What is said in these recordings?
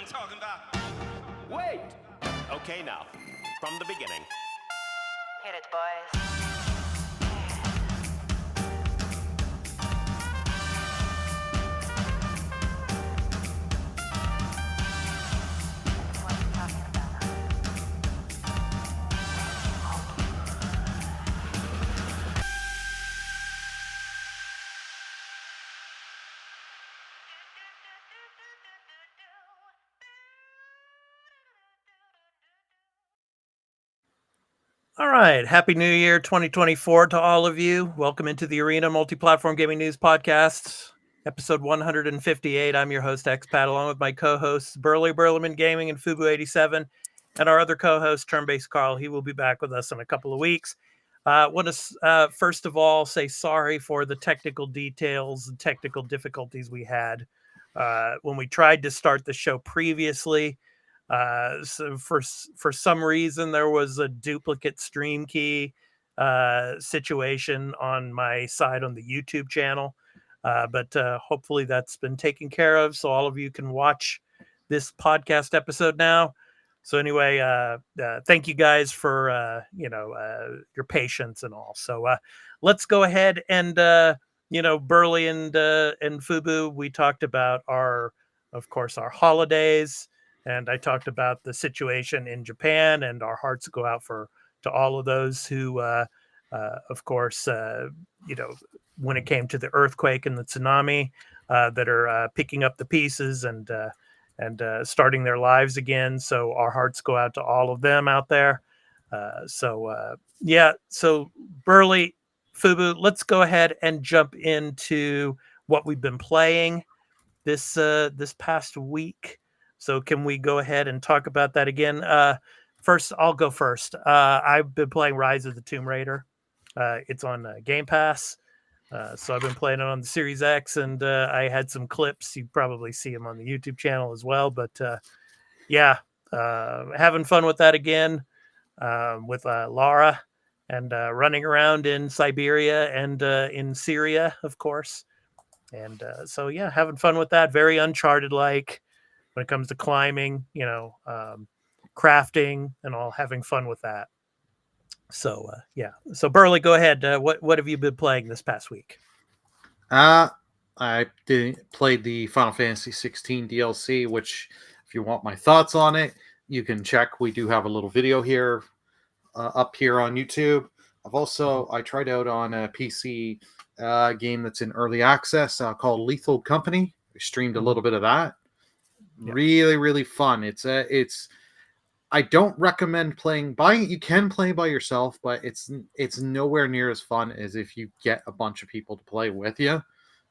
I'm talking about. Wait! Okay, now, from the beginning. Hit it, boys. What are you talking about? All right. Happy New Year 2024 to all of you. Welcome into the Arena Multiplatform Gaming News Podcast, episode 158. I'm your host, Expat, along with my co-hosts, Burleman Gaming and Fubu87, and our other co-host, Turn-Based Carl. He will be back with us in a couple of weeks. I want to, first of all, say sorry for the technical details and technical difficulties we had when we tried to start the show previously. So for some reason there was a duplicate stream key situation on my side on the YouTube channel, but hopefully that's been taken care of, so all of you can watch this podcast episode now. So anyway, thank you guys for your patience and all. So let's go ahead and Burley and Fubu, we talked about our holidays. And I talked about the situation in Japan, and our hearts go out to all of those who, when it came to the earthquake and the tsunami, that are picking up the pieces and starting their lives again. So our hearts go out to all of them out there. So Burley, Fubu, let's go ahead and jump into what we've been playing this past week. So can we go ahead and talk about that again? First, I'll go first. I've been playing Rise of the Tomb Raider. It's on Game Pass. So I've been playing it on the Series X, and I had some clips. You probably see them on the YouTube channel as well. But having fun with that again with Lara and running around in Siberia and in Syria, of course. And having fun with that. Very Uncharted-like. When it comes to climbing, crafting and all, having fun with that. So, So Burley, go ahead. What have you been playing this past week? I played the Final Fantasy 16 DLC, which if you want my thoughts on it, you can check. We do have a little video here up here on YouTube. I tried out on a PC game that's in early access called Lethal Company. I streamed a little bit of that. Yep. Really, really fun. It's I don't recommend playing by it. You can play by yourself, but it's nowhere near as fun as if you get a bunch of people to play with you,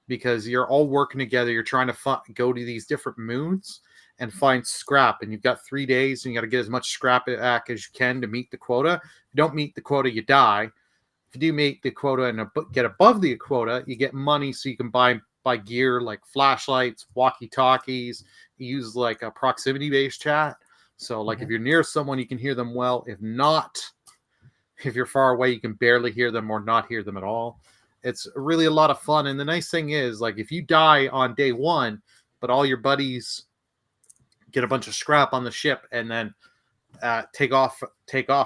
because you're all working together. You're trying to go to these different moons and find scrap, and you've got 3 days, and you got to get as much scrap back as you can to meet the quota. If you don't meet the quota, you die. If you do meet the quota and get above the quota, you get money so you can buy gear like flashlights, walkie-talkies. You use like a proximity-based chat. So like if you're near someone, you can hear them well. If not, if you're far away, you can barely hear them or not hear them at all. It's really a lot of fun. And the nice thing is, like, if you die on day one, but all your buddies get a bunch of scrap on the ship and then take off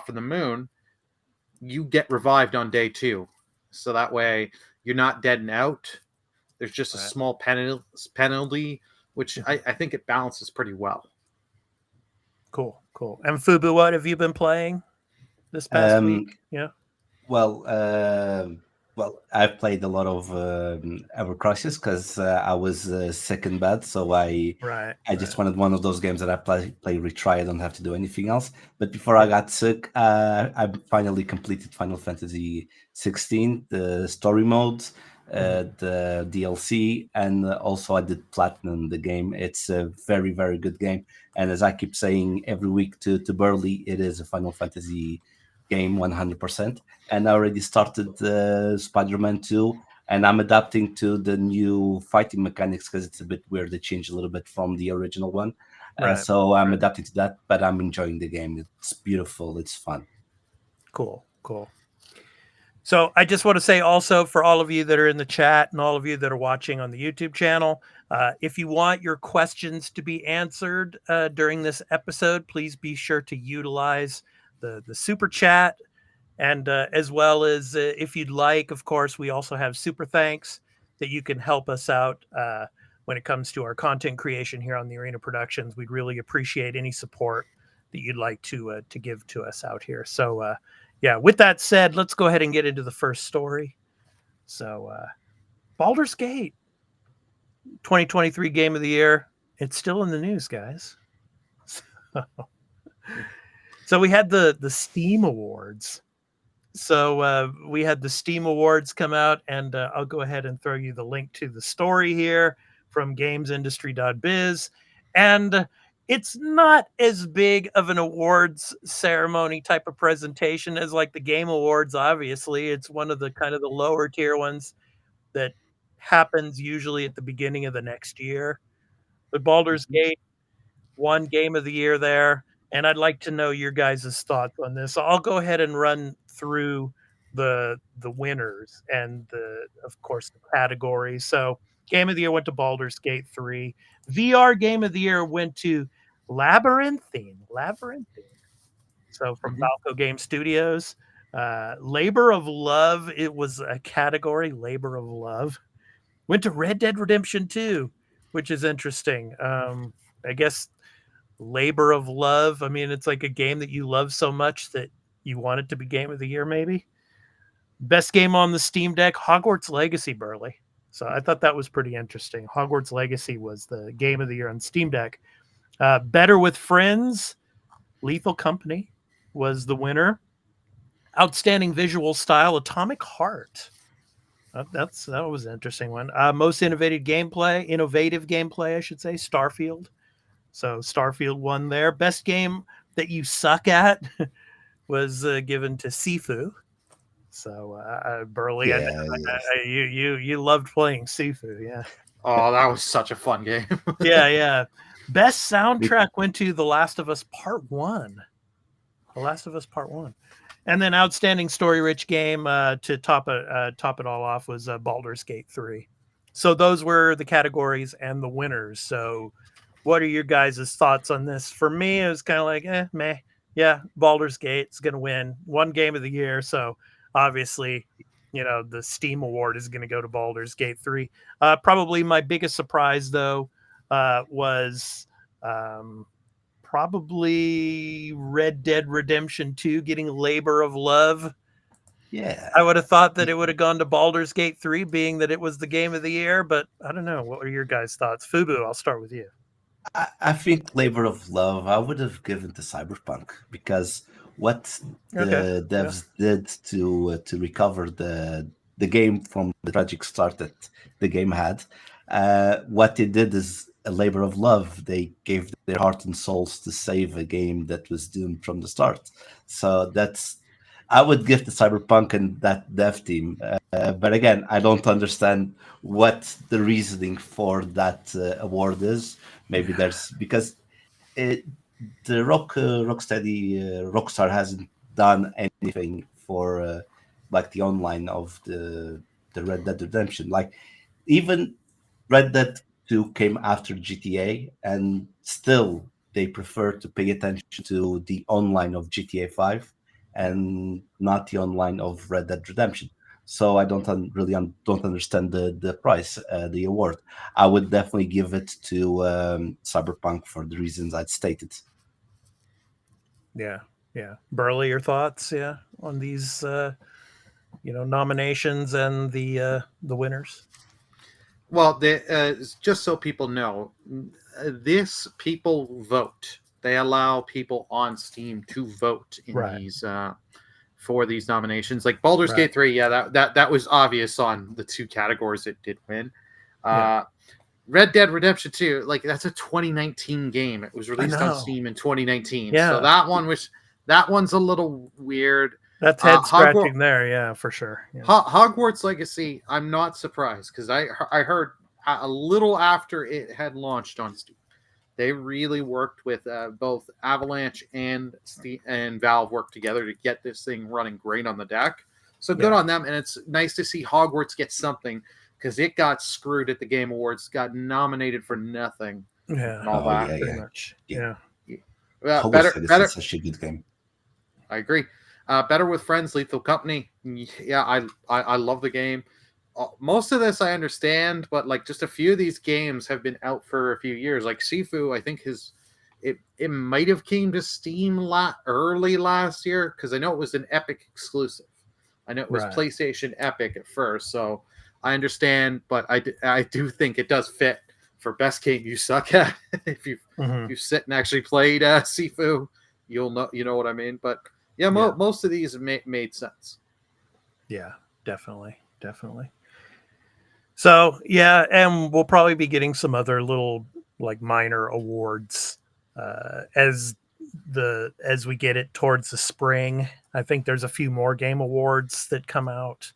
from the moon, you get revived on day two. So that way you're not dead and out. There's just a small penalty, which I think it balances pretty well. Cool. And Fubu, what have you been playing this past week? Yeah. Well, I've played a lot of Ever Crisis because I was sick and bad, so I just wanted one of those games that I play retry. I don't have to do anything else. But before I got sick, I finally completed Final Fantasy 16, the story modes, the DLC, and also I did platinum the game. It's a very, very good game, and as I keep saying every week to Burley, it is a Final Fantasy game 100%. And I already started Spider-Man 2, and I'm adapting to the new fighting mechanics because it's a bit weird. They changed a little bit from the original one. So I'm adapting to that, but I'm enjoying the game. It's beautiful. It's fun. Cool. So I just want to say also for all of you that are in the chat and all of you that are watching on the YouTube channel, if you want your questions to be answered during this episode, please be sure to utilize the super chat. And as well as if you'd like, of course, we also have super thanks that you can help us out when it comes to our content creation here on the Arena Productions. We'd really appreciate any support that you'd like to give to us out here. So, yeah, with that said, let's go ahead and get into the first story. So, Baldur's Gate, 2023 Game of the Year. It's still in the news, guys. So we had the Steam Awards. So we had the Steam Awards come out, and I'll go ahead and throw you the link to the story here from gamesindustry.biz. And it's not as big of an awards ceremony type of presentation as like the Game Awards, obviously. It's one of the kind of the lower tier ones that happens usually at the beginning of the next year. But Baldur's Gate won Game of the Year there, and I'd like to know your guys' thoughts on this. So I'll go ahead and run through the winners and of course the categories. So Game of the Year went to Baldur's Gate 3. VR Game of the Year went to Labyrinthine. So from Balco Game Studios. Labor of Love, it was a category, Labor of Love. Went to Red Dead Redemption 2, which is interesting. I guess Labor of Love. I mean, it's like a game that you love so much that you want it to be Game of the Year, maybe. Best game on the Steam Deck, Hogwarts Legacy, Burley. So I thought that was pretty interesting. Hogwarts Legacy was the Game of the Year on Steam Deck. Better with Friends, Lethal Company was the winner. Outstanding visual style, Atomic Heart. That was an interesting one. Most innovative gameplay, I should say, Starfield. So Starfield won there. Best game that you suck at was given to Sifu. So Burley, Yeah, yes. you loved playing Sifu, yeah. Oh, that was such a fun game. yeah. Best soundtrack went to The Last of Us Part 1. The Last of Us Part 1. And then outstanding story-rich game to top it all off was Baldur's Gate 3. So those were the categories and the winners. So what are your guys' thoughts on this? For me, it was kind of like, meh. Yeah, Baldur's Gate is going to win one Game of the Year. So obviously, the Steam Award is going to go to Baldur's Gate 3. Probably my biggest surprise, though, was probably Red Dead Redemption 2 getting Labor of Love. Yeah. I would have thought that it would have gone to Baldur's Gate 3, being that it was the Game of the Year, but I don't know. What are your guys' thoughts? Fubu, I'll start with you. I think Labor of Love I would have given to Cyberpunk, because what the devs did to recover the game from the tragic start that the game had, what they did is a labor of love. They gave their heart and souls to save a game that was doomed from the start. So I would give to Cyberpunk and that dev team. But again, I don't understand what the reasoning for that award is. Maybe because the Rockstar hasn't done anything for like the online of the Red Dead Redemption. Like even Red Dead 2 came after GTA, and still they prefer to pay attention to the online of GTA 5 and not the online of Red Dead Redemption. So I don't don't understand the price, the award. I would definitely give it to Cyberpunk for the reasons I'd stated. Yeah. Burley, your thoughts, on these, nominations and the winners? Well, just so people know, this people vote. They allow people on Steam to vote in these for these nominations. Like Baldur's Gate 3, that was obvious on the two categories it did win. Red Dead Redemption 2, like that's a 2019 game. It was released on Steam in 2019. Yeah. So that one's a little weird. That's head scratching there, yeah, for sure. Yeah. Hogwarts Legacy, I'm not surprised because I heard a little after it had launched on Steam, they really worked with both Avalanche and Valve worked together to get this thing running great on the deck. So good on them, and it's nice to see Hogwarts get something because it got screwed at the Game Awards, got nominated for nothing. Yeah, and all that. pretty much. Yeah. Hogwarts is such a good game. I agree. Better with Friends, Lethal Company. Yeah, I love the game. Most of this I understand, but like just a few of these games have been out for a few years. Like Sifu, I think it might have came to Steam early last year because I know it was an Epic exclusive. I know it was PlayStation Epic at first, so I understand, but I do think it does fit for best game you suck at. if you sit and actually played Sifu, you know what I mean. But yeah, most of these made sense. Yeah, definitely. So yeah, and we'll probably be getting some other little like minor awards as we get it towards the spring. I think there's a few more game awards that come out.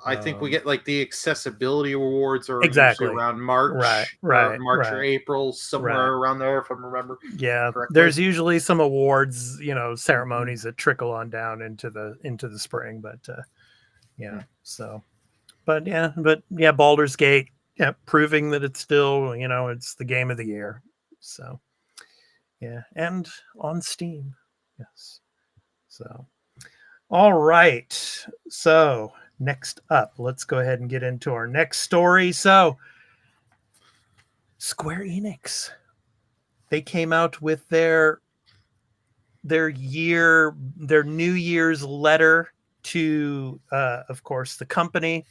I think we get like the accessibility awards are exactly usually around March, March or April, somewhere around there, if I remember. Yeah, correctly. There's usually some awards, ceremonies that trickle on down into the spring, but so. But Baldur's Gate, proving that it's still, it's the game of the year. So, and on Steam, yes. So, all right. So, next up, let's go ahead and get into our next story. So, Square Enix, they came out with their New Year's letter to, of course, the company.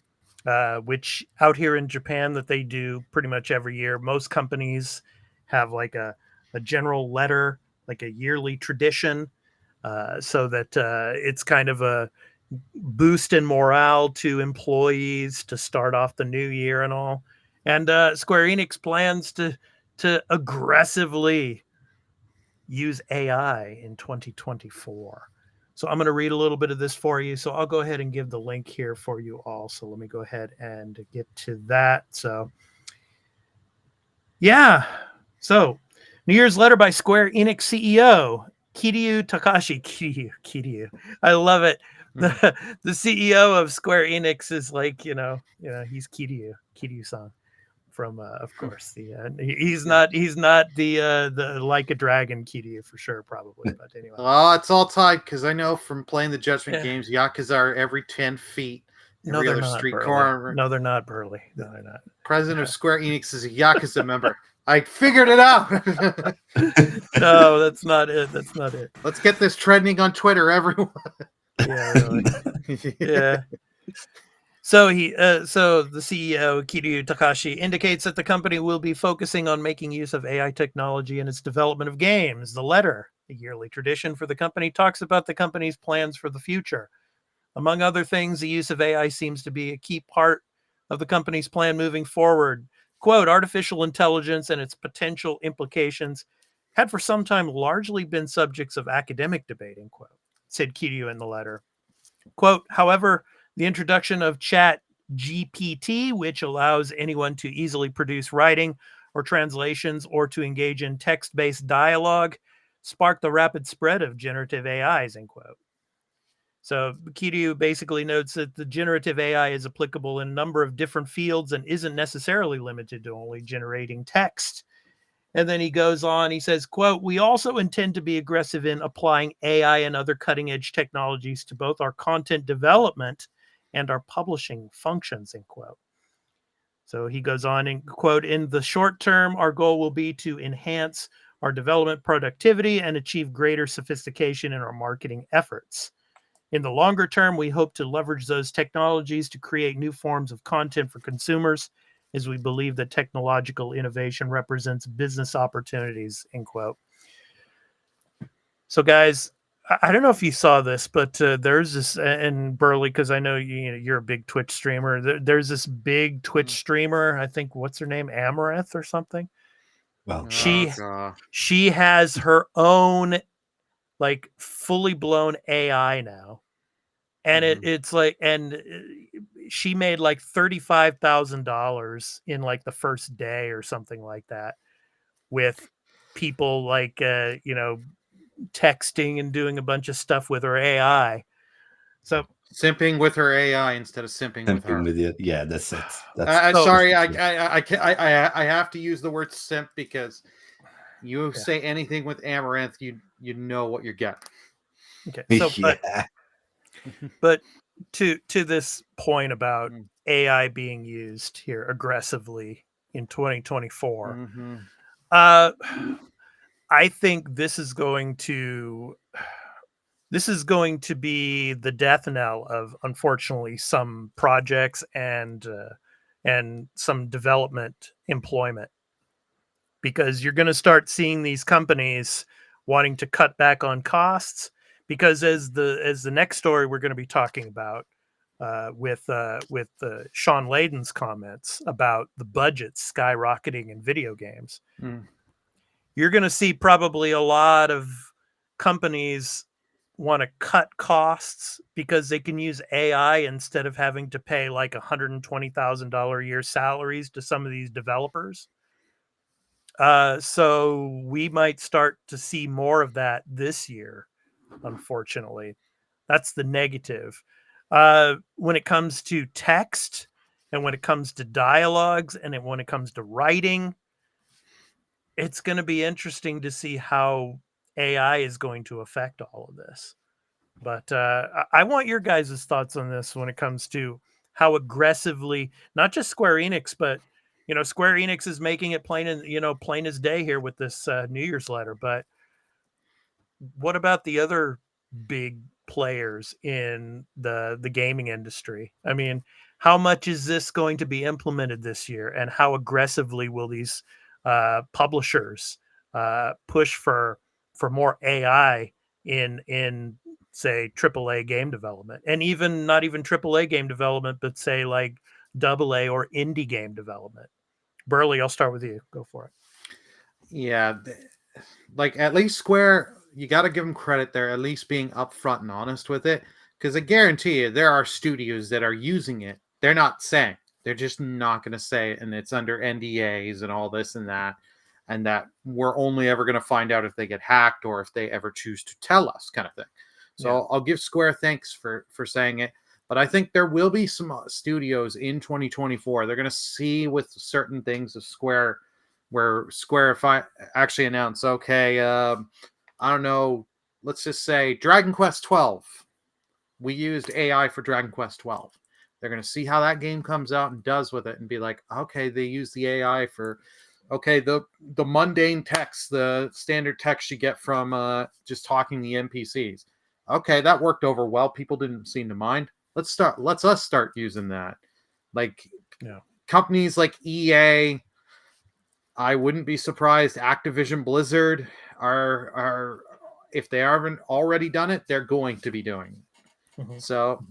Which out here in Japan that they do pretty much every year. Most companies have like a general letter, like a yearly tradition, so that it's kind of a boost in morale to employees to start off the new year and all. And Square Enix plans to aggressively use AI in 2024. So I'm going to read a little bit of this for you. So I'll go ahead and give the link here for you all. So let me go ahead and get to that. So, So New Year's letter by Square Enix CEO, Kiryu Takashi. Kiryu. I love it. The CEO of Square Enix is like, he's Kiryu-san. From of course he's not the like a dragon Kiryu for sure, probably, but anyway. Well, it's all tied because I know from playing the Judgment games, Yakuza are every 10 feet. No, they're not street corner. No, they're not, Burley. No, they're not. President of Square Enix is a Yakuza member. I figured it out. No, that's not it. Let's get this trending on Twitter, everyone. Yeah, really. Yeah. So so the CEO, Kiryu Takashi, indicates that the company will be focusing on making use of AI technology in its development of games. The letter, a yearly tradition for the company, talks about the company's plans for the future. Among other things, the use of AI seems to be a key part of the company's plan moving forward. Quote, artificial intelligence and its potential implications had for some time largely been subjects of academic debate, end quote, said Kiryu in the letter. Quote, however, the introduction of Chat GPT, which allows anyone to easily produce writing or translations or to engage in text-based dialogue, sparked the rapid spread of generative AIs, end quote. So Kiryu basically notes that the generative AI is applicable in a number of different fields and isn't necessarily limited to only generating text. And then he goes on, he says, quote, we also intend to be aggressive in applying AI and other cutting-edge technologies to both our content development and our publishing functions, end quote. So he goes on and quote, in the short term, our goal will be to enhance our development productivity and achieve greater sophistication in our marketing efforts. In the longer term, we hope to leverage those technologies to create new forms of content for consumers, as we believe that technological innovation represents business opportunities, end quote. So guys, I don't know if you saw this, but there's this, and Burley, because I know you're a big Twitch streamer. There's this big Twitch streamer. I think what's her name, Amaranth or something. Well, she has her own like fully blown AI now, and it's like, and she made like $35,000 in like the first day or something like that, with people like texting and doing a bunch of stuff with her AI. So Simping with her AI instead of simping with her. Yeah, that's it. That's sorry, I have to use the word simp because you say anything with Amaranth, you know what you're getting. Okay, so yeah. but to this point about AI being used here aggressively in 2024, Mm-hmm. I think this is going to be the death knell of, unfortunately, some projects and some development employment, because you're going to start seeing these companies wanting to cut back on costs, because as the next story we're going to be talking about with Sean Layden's comments about the budgets skyrocketing in video games, you're going to see probably a lot of companies want to cut costs because they can use AI instead of having to pay like $120,000 a year salaries to some of these developers. So we might start to see more of that this year, unfortunately. That's the negative. When it comes to text and when it comes to dialogues and when it comes to writing, it's going to be interesting to see how AI is going to affect all of this. But I want your guys' thoughts on this when it comes to how aggressively, not just Square Enix, but Square Enix is making it plain as day here with this New Year's letter. But what about the other big players in the gaming industry? I mean, how much is this going to be implemented this year, and how aggressively will these publishers push for more AI in say AAA game development, and even not even AAA game development, but say like AA or indie game development? Burley, I'll start with you. Go for it. Yeah, like at least Square, you got to give them credit. They're at least being upfront and honest with it, because I guarantee you there are studios that are using it. They're not saying. They're just not going to say it, and it's under NDAs and all this and that we're only ever going to find out if they get hacked or if they ever choose to tell us, kind of thing. So I'll give Square thanks for saying it. But I think there will be some studios in 2024. They're going to see with certain things of Square, where Square actually announced, okay, I don't know, let's just say Dragon Quest 12. We used AI for Dragon Quest 12. They're going to see how that game comes out and does with it and be like, okay, they use the AI for, okay, the mundane text, the standard text you get from just talking the NPCs. Okay, that worked over well. People didn't seem to mind. Let's us start using that. Like companies like EA, I wouldn't be surprised. Activision Blizzard are if they haven't already done it, they're going to be doing it. Mm-hmm. So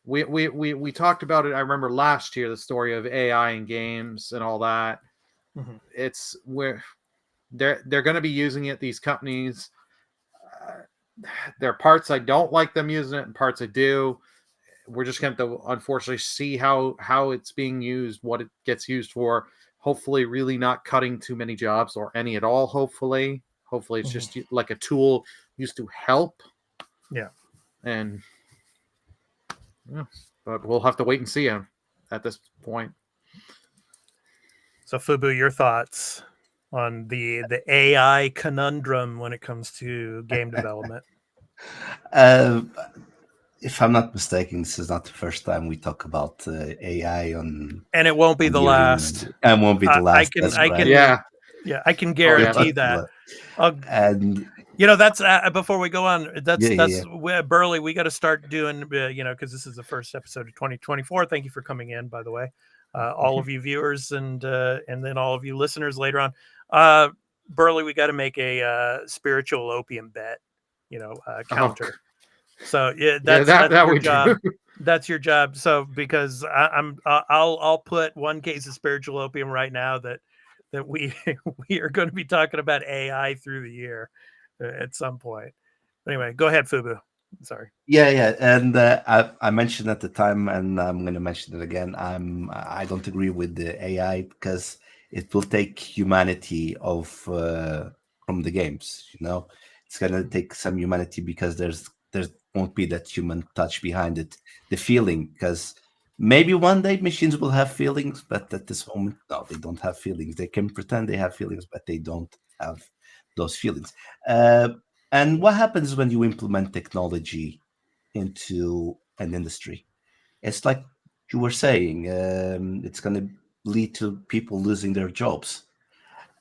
we talked about it. I remember last year the story of AI in games and all that. Mm-hmm. It's where they're going to be using it. These companies, there are parts I don't like them using it, and parts I do. We're just going to unfortunately see how it's being used, what it gets used for. Hopefully, really not cutting too many jobs or any at all. Hopefully, it's just like a tool used to help. Yeah, and but we'll have to wait and see him at this point. So, Fubu, your thoughts on the AI conundrum when it comes to game development? If I'm not mistaken, this is not the first time we talk about AI on, and it won't be the last. And won't be the last. I can guarantee that. And that's before we go on. That's Burley. We got to start doing, because this is the first episode of 2024. Thank you for coming in, by the way, all of you viewers and then all of you listeners later on. Burley, we got to make a spiritual opium bet, counter. Oh. So that's your job. That's your job. So because I'll put one case of spiritual opium right now that we are going to be talking about AI through the year at some point. Anyway, go ahead, Fubu. Sorry. Yeah, and I mentioned at the time, and I'm going to mention it again. I don't agree with the AI because it will take humanity from the games. It's going to take some humanity because there's won't be that human touch behind it, the feeling. Because maybe one day machines will have feelings, but at this moment, no, they don't have feelings. They can pretend they have feelings, but they don't have those feelings. And what happens when you implement technology into an industry? It's like you were saying, it's going to lead to people losing their jobs.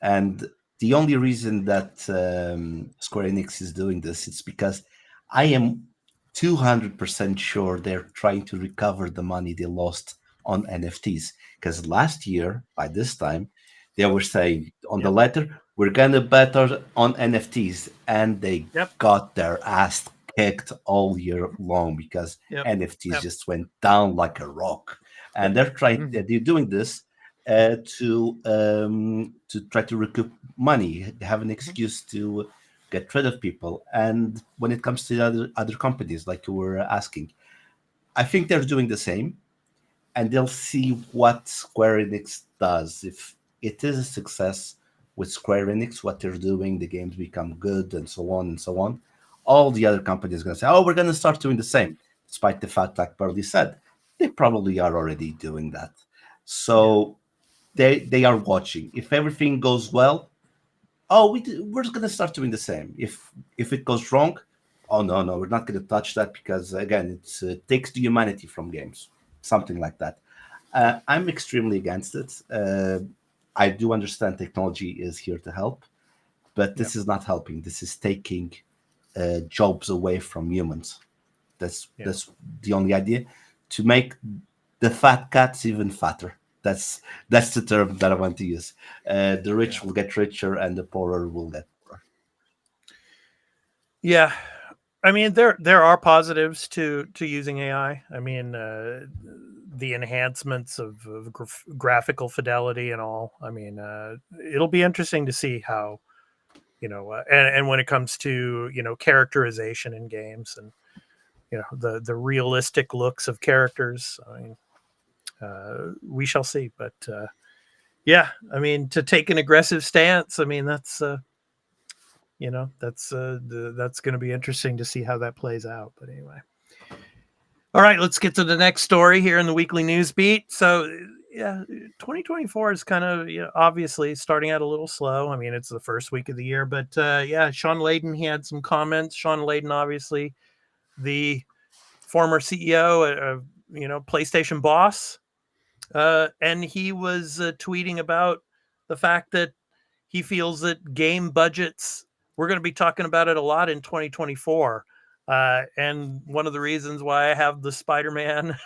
And the only reason that Square Enix is doing this is because I am 200% sure they're trying to recover the money they lost on NFTs. Because last year, by this time, they were saying on the letter, we're going to bet on NFTs. And they got their ass kicked all year long because NFTs just went down like a rock. And they're doing this to try to recoup money, have an excuse to get rid of people. And when it comes to other companies, like you were asking, I think they're doing the same, and they'll see what Square Enix does. If it is a success with Square Enix, what they're doing, the games become good, and so on and so on. All the other companies are going to say, "Oh, we're going to start doing the same," despite the fact, like Burley said, they probably are already doing that. So they are watching. If everything goes well, we're going to start doing the same. If it goes wrong, no, we're not going to touch that because again, it takes the humanity from games, something like that. I'm extremely against it. I do understand technology is here to help, but this is not helping. This is taking jobs away from humans. That's the only idea, to make the fat cats even fatter. That's the term that I want to use. The rich will get richer, and the poorer will get poorer. Yeah, I mean there are positives to using AI. I mean the enhancements of graphical fidelity and all. I mean it'll be interesting to see how and when it comes to characterization in games and the realistic looks of characters. I mean we shall see, but I mean to take an aggressive stance. I mean that's that's going to be interesting to see how that plays out. But anyway, all right, let's get to the next story here in the weekly news beat. So 2024 is kind of obviously starting out a little slow. I mean, it's the first week of the year, but Sean Layden, he had some comments. Sean Layden, obviously the former CEO of PlayStation boss, and he was tweeting about the fact that he feels that game budgets, we're going to be talking about it a lot in 2024. And one of the reasons why I have the Spider-Man,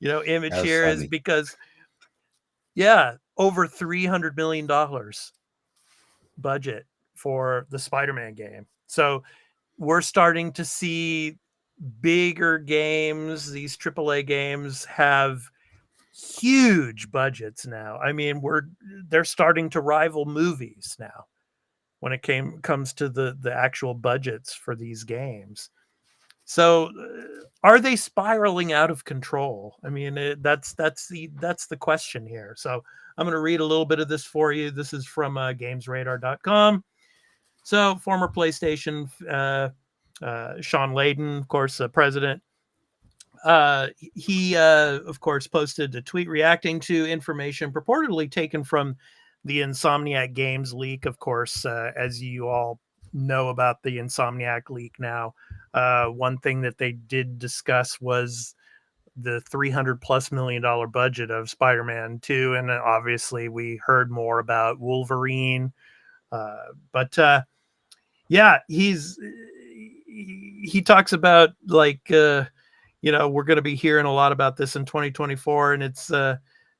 image here is because, over $300 million budget for the Spider-Man game. So we're starting to see bigger games. These AAA games have huge budgets now. I mean, they're starting to rival movies now when it comes to the actual budgets for these games. So are they spiraling out of control? I mean, that's the question here. So I'm going to read a little bit of this for you. This is from gamesradar.com. So former PlayStation Sean Layden, of course, president, he of course posted a tweet reacting to information purportedly taken from the Insomniac Games leak. Of course, as you all know about the Insomniac leak now, one thing that they did discuss was the $300+ million budget of Spider-Man 2, and obviously we heard more about Wolverine. But he talks about like we're going to be hearing a lot about this in 2024, and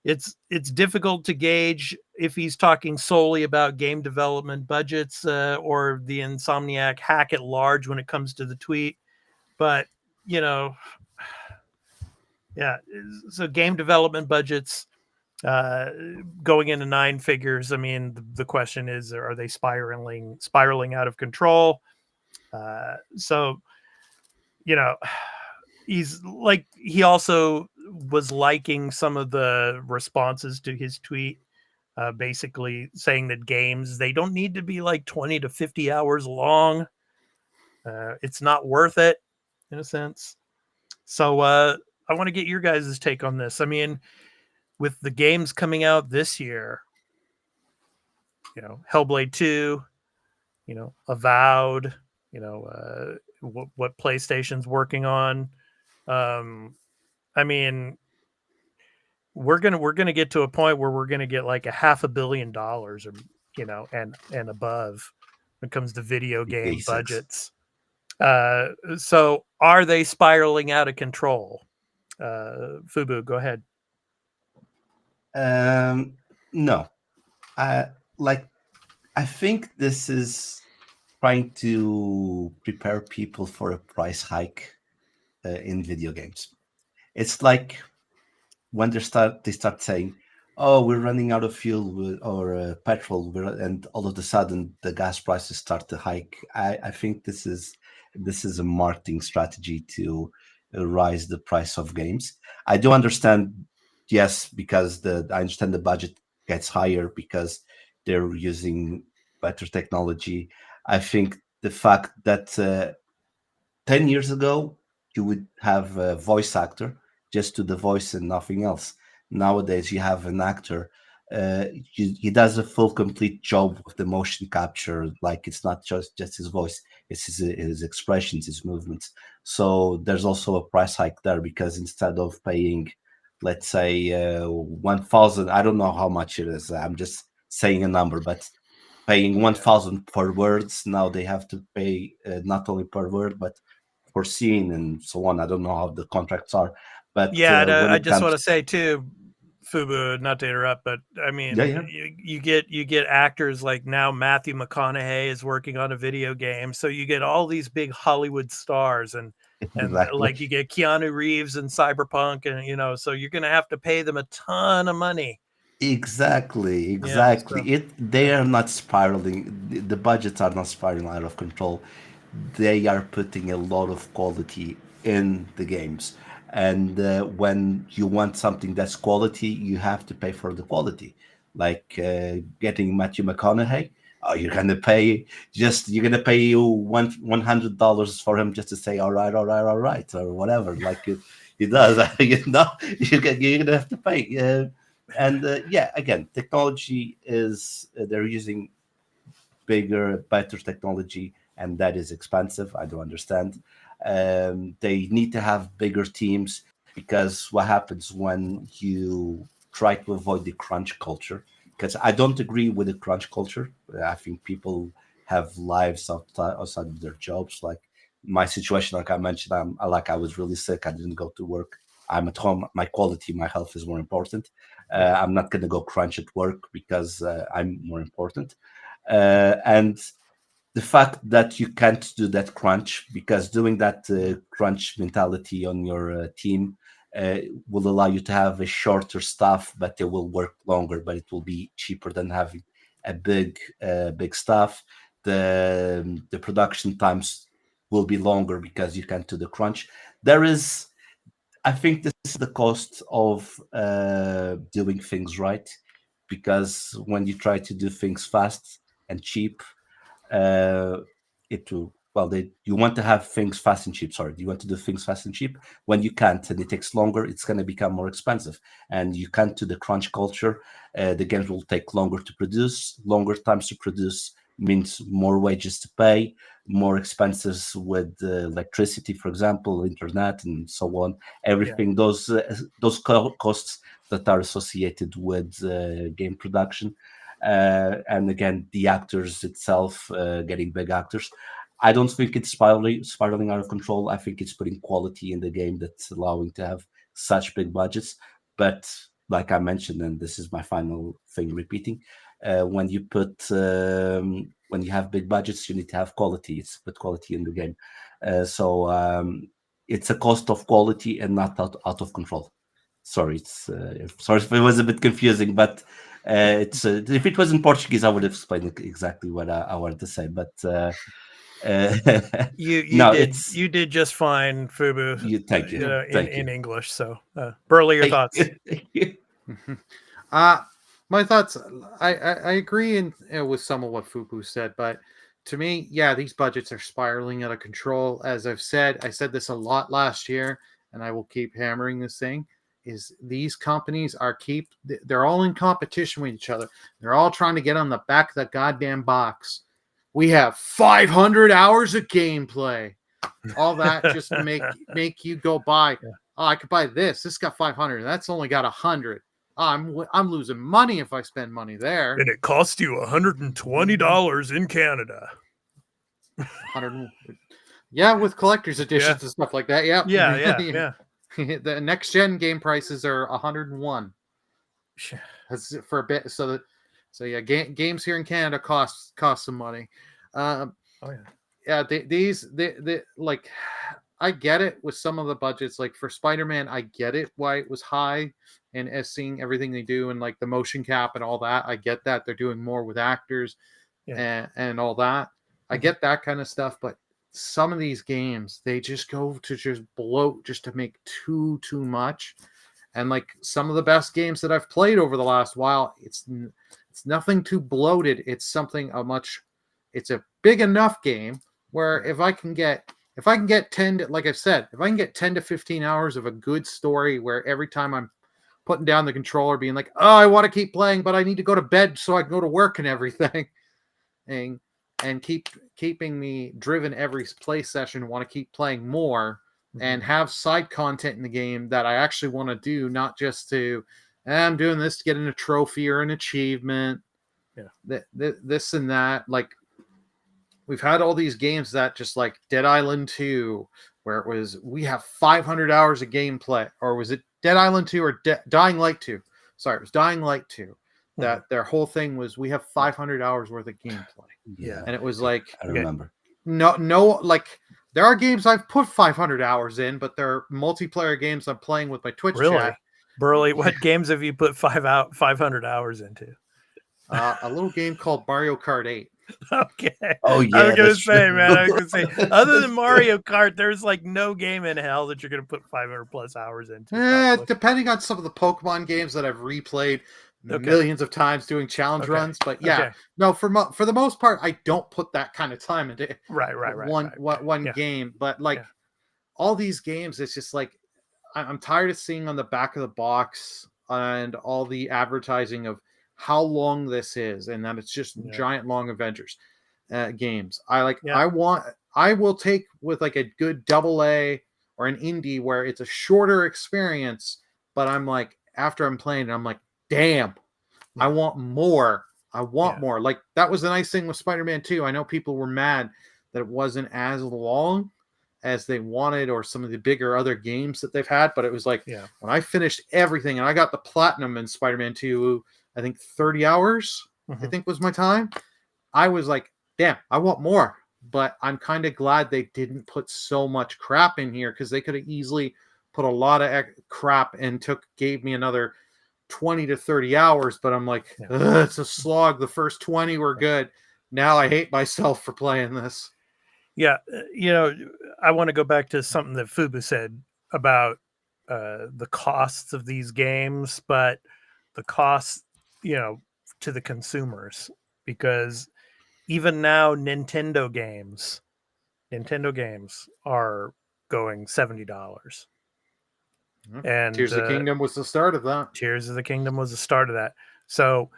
it's difficult to gauge if he's talking solely about game development budgets or the Insomniac hack at large when it comes to the tweet. But so game development budgets going into 9 figures. I mean, the question is, are they spiraling out of control? So he also was liking some of the responses to his tweet, basically saying that games, they don't need to be like 20 to 50 hours long. It's not worth it. in a sense. So I want to get your guys' take on this. I mean, with the games coming out this year, Hellblade 2, Avowed, what PlayStation's working on. I mean, we're gonna get to a point where we're gonna get like $500 million, or and above when it comes to video game Basics. budgets. So are they spiraling out of control? Fubu, go ahead. No, I think this is trying to prepare people for a price hike in video games. It's like when they start saying, "Oh, we're running out of fuel or petrol," and all of a sudden the gas prices start to hike. I think this is a marketing strategy to rise the price of games. I do understand, yes, because I understand the budget gets higher because they're using better technology. I think the fact that 10 years ago, you would have a voice actor just do the voice and nothing else. Nowadays, you have an actor. He does a full, complete job with the motion capture. Like it's not just his voice; it's his expressions, his movements. So there's also a price hike there because instead of paying, let's say, 1,000, I don't know how much it is. I'm just saying a number, but paying 1,000 per words, now they have to pay not only per word but for scene and so on. I don't know how the contracts are, but when I it just comes, want to say too, Fubu, not to interrupt, but I mean, yeah. you get actors like now Matthew McConaughey is working on a video game, so you get all these big Hollywood stars, and Exactly. like you get Keanu Reeves and Cyberpunk, and so you're gonna have to pay them a ton of money. Exactly. Yeah, so, They are not spiraling. The budgets are not spiraling out of control. They are putting a lot of quality in the games, and when you want something that's quality, you have to pay for the quality. Like getting Matthew McConaughey, you're gonna pay you $100 for him just to say all right, or whatever. Like he does, you're gonna have to pay. And again, technology is they're using bigger, better technology, and that is expensive. I do understand. They need to have bigger teams because what happens when you try to avoid the crunch culture? Because I don't agree with the crunch culture. I think people have lives outside of their jobs. Like my situation, like I mentioned, I was really sick. I didn't go to work. I'm at home. My quality, my health is more important. I'm not going to go crunch at work because I'm more important. And the fact that you can't do that crunch because doing that crunch mentality on your team will allow you to have a shorter staff, but they will work longer, but it will be cheaper than having a big staff. The production times will be longer because you can't do the crunch. I think this is the cost of doing things right, because when you try to do things fast and cheap, it will you want to have things fast and cheap. Sorry, you want to do things fast and cheap. When you can't and it takes longer, it's going to become more expensive, and you can't do the crunch culture. The games will take longer to produce. Longer times to produce means more wages to pay, more expenses with electricity, for example, internet, and so on. Everything those costs that are associated with game production. And again, the actors itself getting big actors. I don't think it's spiraling out of control. I think it's putting quality in the game that's allowing to have such big budgets. But like I mentioned, and this is my final thing repeating, when you when you have big budgets, you need to have quality. It's put quality in the game. So it's a cost of quality and not out of control. Sorry, sorry if it was a bit confusing, but it's if it was in Portuguese, I would have explained exactly what I wanted to say. But you did just fine, Fubu. Thank you, in English. So, Burley, your thoughts? My thoughts. I agree with some of what Fubu said, but to me, yeah, these budgets are spiraling out of control. As I said this a lot last year, and I will keep hammering this thing, is these companies they're all in competition with each other. They're all trying to get on the back of the goddamn box. We have 500 hours of gameplay. All that just to make you go buy. Oh, I could buy this. This got 500. That's only got 100. Oh, I'm losing money if I spend money there. And it costs you $120 in Canada. 100. Yeah, with collector's editions and stuff like that. Yeah. Yeah. The next gen game prices are 101. That's for a bit. So yeah, games here in Canada cost some money. These like, I get it with some of the budgets. Like for Spider-Man, I get it why it was high, and as seeing everything they do and like the motion cap and all that, I get that they're doing more with actors and all that. I get that kind of stuff, but some of these games, they just go to just bloat just to make too much. And like some of the best games that I've played over the last while, it's nothing too bloated. It's it's a big enough game where if I can get 10 to, like I've said, if I can get 10 to 15 hours of a good story where every time I'm putting down the controller being like, oh, I want to keep playing, but I need to go to bed so I can go to work and everything. And keeping me driven every play session, want to keep playing more and have side content in the game that I actually want to do, not just to, I'm doing this to get a trophy or an achievement. Yeah. This and that. Like, we've had all these games that just like Dead Island 2, where it was, we have 500 hours of gameplay, or was it Dead Island 2 or Dying Light 2? Sorry, it was Dying Light 2. That their whole thing was, we have 500 hours worth of gameplay. Yeah. And it was like, I remember. No, like there are games I've put 500 hours in, but they're multiplayer games I'm playing with my Twitch chat. Burley, what games have you put 500 hours into? A little game called Mario Kart 8. Okay. Oh yeah. I was gonna say, other than Mario Kart, there's like no game in hell that you're gonna put 500 plus hours into. Depending on some of the Pokemon games that I've replayed millions of times doing challenge runs, but no, for the most part, I don't put that kind of time into one game. But like all these games, it's just like I'm tired of seeing on the back of the box and all the advertising of how long this is, and that it's just giant long Avengers games. I will take with like a good AA or an indie where it's a shorter experience, but I'm like, after I'm playing, I'm like, damn, I want more. I want more. Like that was the nice thing with Spider-Man 2. I know people were mad that it wasn't as long as they wanted, or some of the bigger other games that they've had, but it was like when I finished everything and I got the platinum in Spider-Man 2, I think 30 hours, I think was my time. I was like, damn, I want more. But I'm kind of glad they didn't put so much crap in here, because they could have easily put a lot of crap and gave me another 20 to 30 hours. But I'm like, it's a slog. The first 20 were good. Now I hate myself for playing this. Yeah. I want to go back to something that Fubu said about the costs of these games, but the costs, to the consumers, because even now Nintendo games are going $70. And Tears of the Kingdom was the start of that. Tears of the Kingdom was the start of that. So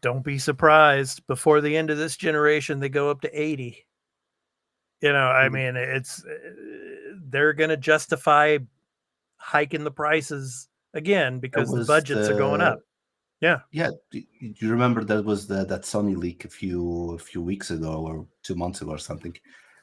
don't be surprised before the end of this generation they go up to 80. I mean, they're going to justify hiking the prices again because the budgets are going up. Yeah. Do you remember that was that Sony leak a few weeks ago or 2 months ago or something,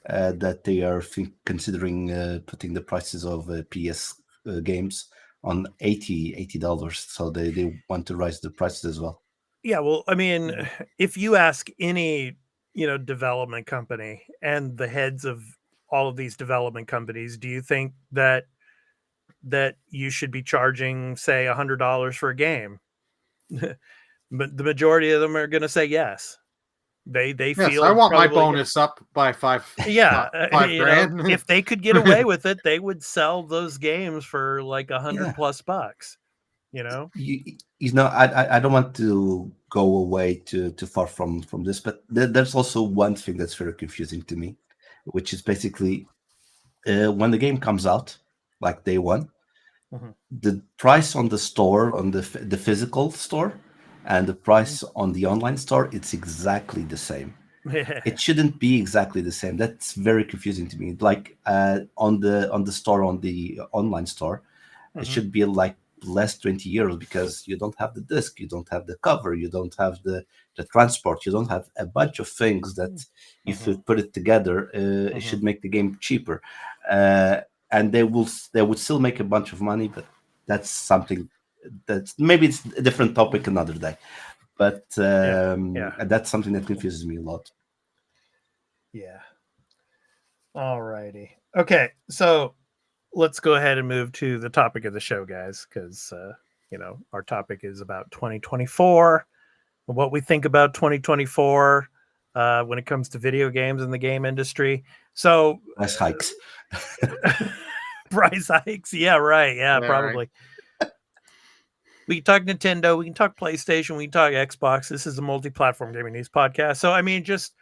that they are considering putting the prices of PS games on $80. So they want to raise the prices as well. Yeah, well, I mean, if you ask any development company and the heads of all of these development companies, do you think that you should be charging, say, $100 for a game? But the majority of them are going to say yes. They feel I want my bonus up by $5 grand. If they could get away with it, they would sell those games for like $100+ bucks. I don't want to go away too far from this. But there's also one thing that's very confusing to me, which is basically when the game comes out, like day one, the price on the store, on the physical store, and the price on the online store, it's exactly the same. It shouldn't be exactly the same. That's very confusing to me. Like on the store, on the online store, it should be like less 20 euros because you don't have the disc, you don't have the cover, you don't have the transport, you don't have a bunch of things that if you put it together, it should make the game cheaper. And they would still make a bunch of money, but that's something that's maybe it's a different topic another day. But that's something that confuses me a lot. Yeah. All righty. Okay, so let's go ahead and move to the topic of the show, guys, because our topic is about 2024, what we think about 2024 when it comes to video games and the game industry. So Price hikes. Price hikes. Yeah, right. Yeah, probably. Right. We can talk Nintendo, we can talk PlayStation, we can talk Xbox. This is a multi-platform gaming news podcast. So, I mean, just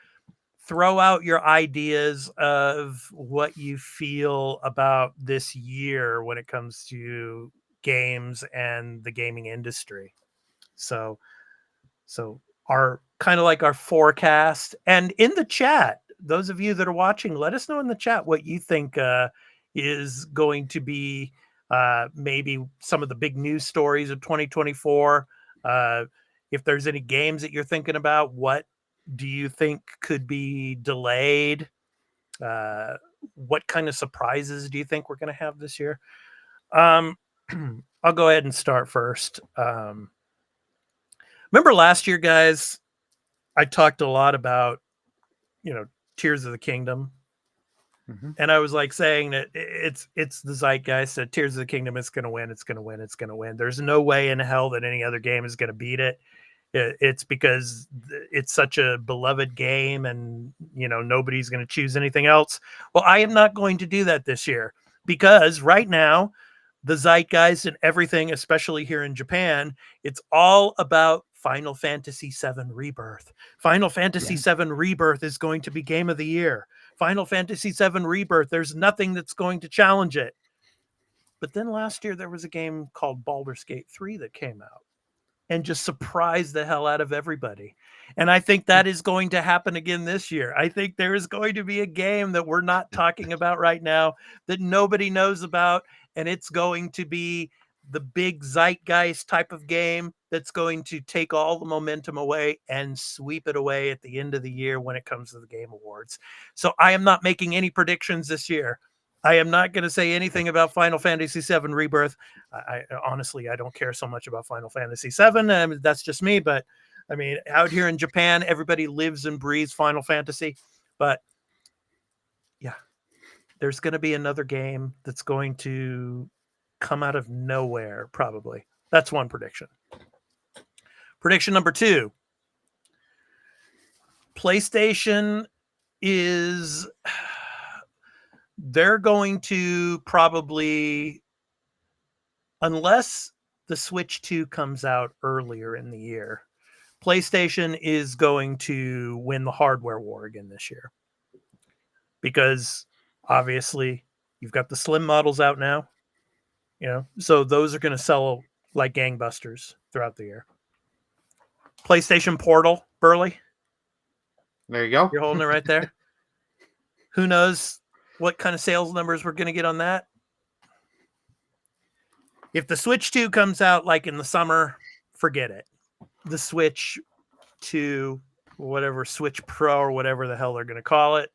throw out your ideas of what you feel about this year when it comes to games and the gaming industry. So our kind of like our forecast, and in the chat, those of you that are watching, let us know in the chat what you think is going to be maybe some of the big news stories of 2024. If there's any games that you're thinking about, what do you think could be delayed? What kind of surprises do you think we're going to have this year? I'll go ahead and start first. Remember last year, guys, I talked a lot about, Tears of the Kingdom. And I was like saying that it's the zeitgeist that Tears of the Kingdom is going to win. It's going to win. It's going to win. There's no way in hell that any other game is going to beat it. It's because it's such a beloved game and, nobody's going to choose anything else. Well, I am not going to do that this year because right now, the zeitgeist and everything, especially here in Japan, it's all about Final Fantasy VII Rebirth. Final Fantasy VII Rebirth is going to be game of the year. Final Fantasy VII Rebirth, there's nothing that's going to challenge it. But then last year, there was a game called Baldur's Gate 3 that came out and just surprised the hell out of everybody. And I think that is going to happen again this year. I think there is going to be a game that we're not talking about right now that nobody knows about, and it's going to be the big zeitgeist type of game that's going to take all the momentum away and sweep it away at the end of the year when it comes to the Game Awards. So I am not making any predictions this year. I am not going to say anything about Final Fantasy VII Rebirth. I honestly, I don't care so much about Final Fantasy VII. That's just me. But I mean, out here in Japan, everybody lives and breathes Final Fantasy. But yeah, there's going to be another game that's going to come out of nowhere, probably. That's one prediction. Prediction number 2. PlayStation is... They're going to probably, unless the Switch 2 comes out earlier in the year, PlayStation is going to win the hardware war again this year. Because obviously you've got the slim models out now, so those are going to sell like gangbusters throughout the year. PlayStation Portal, Burley. There you go. You're holding it right there. Who knows what kind of sales numbers we're going to get on that? If the Switch 2 comes out like in the summer, forget it. The Switch 2, whatever, Switch Pro or whatever the hell they're going to call it,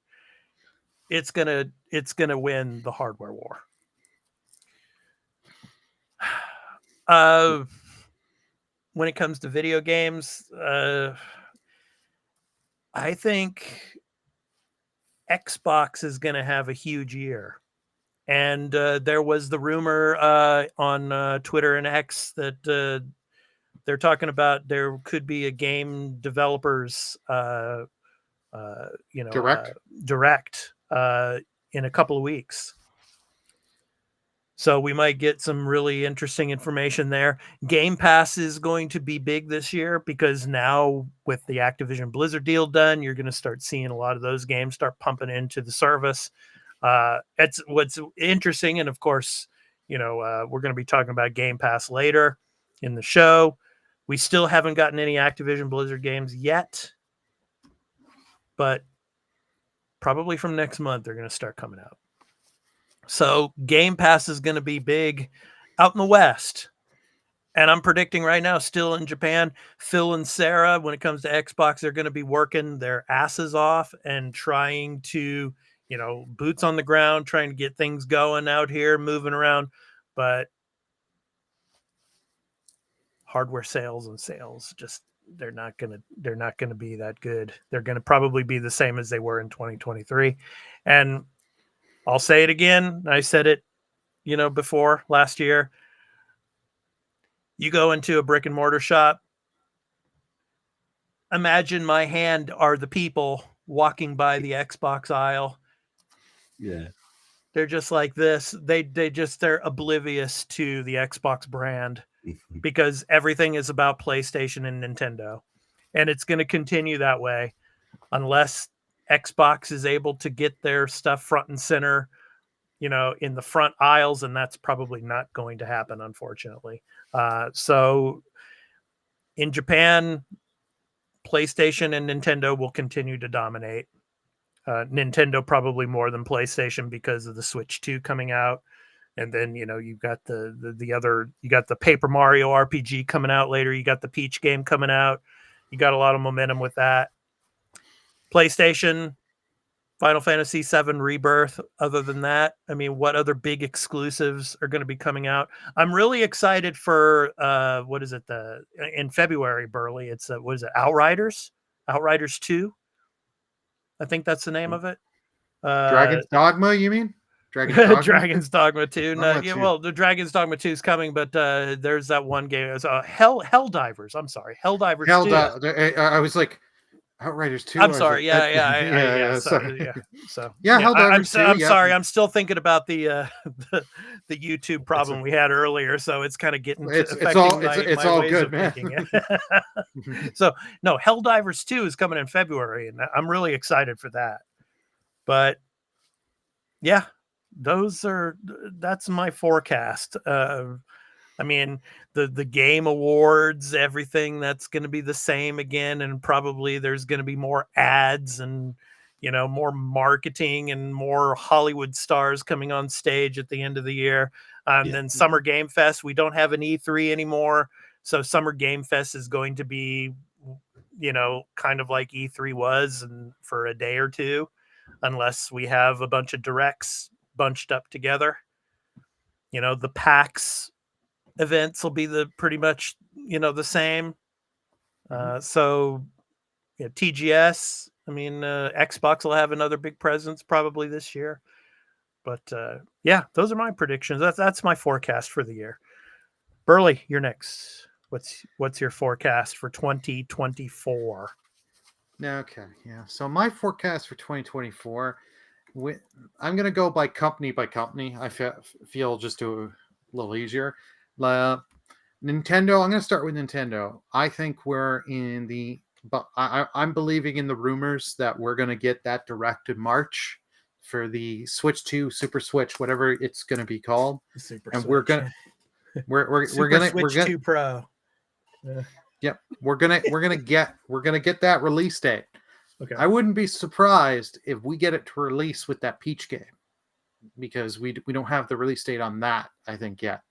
it's going to win the hardware war. When it comes to video games, I think Xbox is going to have a huge year. And there was the rumor on Twitter and X that they're talking about there could be a game developers direct in a couple of weeks. So we might get some really interesting information there. Game Pass is going to be big this year because now with the Activision Blizzard deal done, you're going to start seeing a lot of those games start pumping into the service. It's what's interesting. And of course, we're going to be talking about Game Pass later in the show. We still haven't gotten any Activision Blizzard games yet, but probably from next month, they're going to start coming out. So Game Pass is going to be big out in the West. And I'm predicting right now, still in Japan, Phil and Sarah, when it comes to Xbox, they're going to be working their asses off and trying to, boots on the ground, trying to get things going out here, moving around. But hardware sales just they're not going to be that good. They're going to probably be the same as they were in 2023. And I'll say it again. I said it, before last year. You go into a brick and mortar shop. Imagine my hand are the people walking by the Xbox aisle. Yeah. They're just like this. They're oblivious to the Xbox brand because everything is about PlayStation and Nintendo. And it's going to continue that way unless Xbox is able to get their stuff front and center, in the front aisles, and that's probably not going to happen, unfortunately. So in Japan, PlayStation and Nintendo will continue to dominate. Nintendo probably more than PlayStation because of the Switch 2 coming out. And then, you've got you got the Paper Mario RPG coming out later. You got the Peach game coming out. You got a lot of momentum with that. PlayStation, Final Fantasy VII Rebirth. Other than that, what other big exclusives are going to be coming out? I'm really excited for what is it? In February, Burley. It's what is it? Outriders 2. I think that's the name of it. Dragon's Dogma, you mean? Dragon's Dogma? Dragon's Dogma 2. No, yeah, well, the Dragon's Dogma 2 is coming, but there's that one game. It was Helldivers. I'm sorry, Helldivers 2. I was like, Outriders 2. I'm sorry. Yeah. So Helldivers 2. I'm sorry. I'm still thinking about the YouTube problem we had earlier. So it's kind of getting it's all good, man. So no, Helldivers 2 is coming in February, and I'm really excited for that. But yeah, that's my forecast. The Game Awards, everything that's going to be the same again, and probably there's going to be more ads and more marketing and more Hollywood stars coming on stage at the end of the year. Then Summer Game Fest, we don't have an E3 anymore, so Summer Game Fest is going to be kind of like E3 was, and for a day or two, unless we have a bunch of directs bunched up together. The PAX events will be pretty much the same. So TGS, Xbox will have another big presence probably this year. But those are my predictions. That's my forecast for the year. Burley, you're next. What's your forecast for 2024? Okay, yeah. So my forecast for 2024, I'm going to go by company. I feel just a little easier. Nintendo, I'm going to start with Nintendo. I think we're in but I'm believing in the rumors that we're going to get that direct in March for the Switch 2, Super Switch, whatever it's going to be called. We're going to Switch 2 Pro. Yep, we're gonna get that release date. Okay. I wouldn't be surprised if we get it to release with that Peach game, because we don't have the release date on that, I think, yet.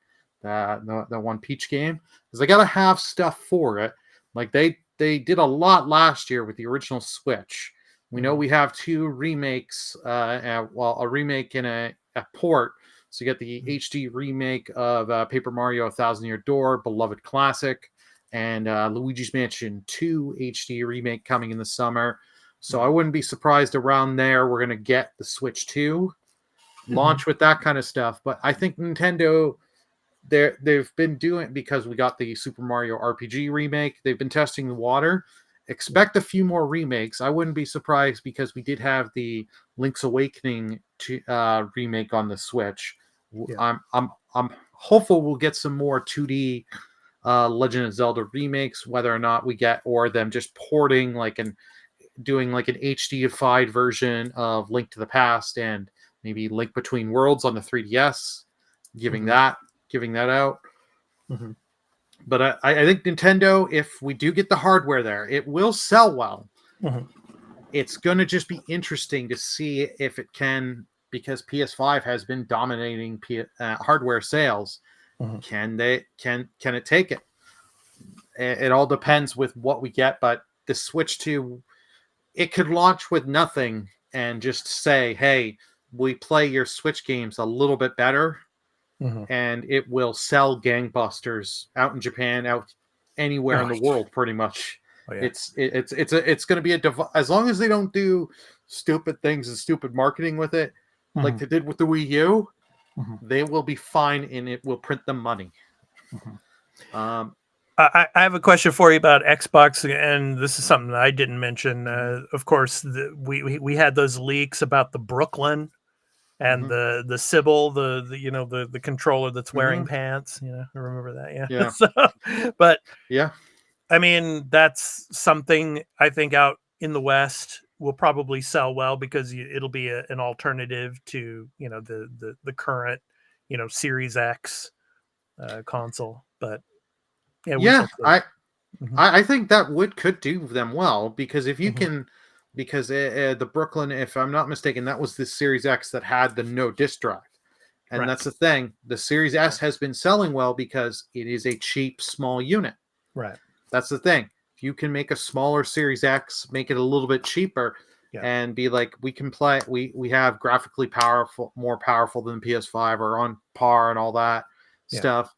The one Peach game, because they gotta have stuff for it. Like they did a lot last year with the original Switch. We know we have 2 remakes, a remake and a port. So you get the HD remake of Paper Mario: A Thousand Year Door, beloved classic, and Luigi's Mansion 2 HD remake coming in the summer. So I wouldn't be surprised around there we're going to get the Switch 2 launch with that kind of stuff. But I think Nintendo, they've been doing, because we got the Super Mario RPG remake, they've been testing the water. Expect a few more remakes. I wouldn't be surprised, because we did have the Link's Awakening remake on the Switch. Yeah. I'm hopeful we'll get some more 2D Legend of Zelda remakes, whether or not we get, or them just porting doing like an HDified version of Link to the Past and maybe Link Between Worlds on the 3DS, giving that out. Mm-hmm. But I think Nintendo, if we do get the hardware there, it will sell well. Mm-hmm. It's going to just be interesting to see if it can, because PS5 has been dominating hardware sales. Mm-hmm. Can it take it? It all depends with what we get, but the Switch 2, it could launch with nothing and just say, hey, we play your Switch games a little bit better, and it will sell gangbusters out in Japan, out anywhere in the world, pretty much. Oh, yeah. It's going to be as long as they don't do stupid things and stupid marketing with it, like they did with the Wii U, they will be fine, and it will print them money. I have a question for you about Xbox, and this is something that I didn't mention. Of course, we had those leaks about the Brooklyn and the Sybil, the controller that's wearing pants. I remember that. Yeah. So, but yeah, I mean, that's something I think out in the West will probably sell well because it'll be an alternative to the current Series X console. But yeah, I think that could do them well, because if you can, because the Brooklyn, if I'm not mistaken, that was the Series X that had the no disk drive, and that's the thing. The Series S has been selling well because it is a cheap, small unit. Right. That's the thing. If you can make a smaller Series X, make it a little bit cheaper, and be like, we can play. We have graphically more powerful than PS5, or on par and all that stuff,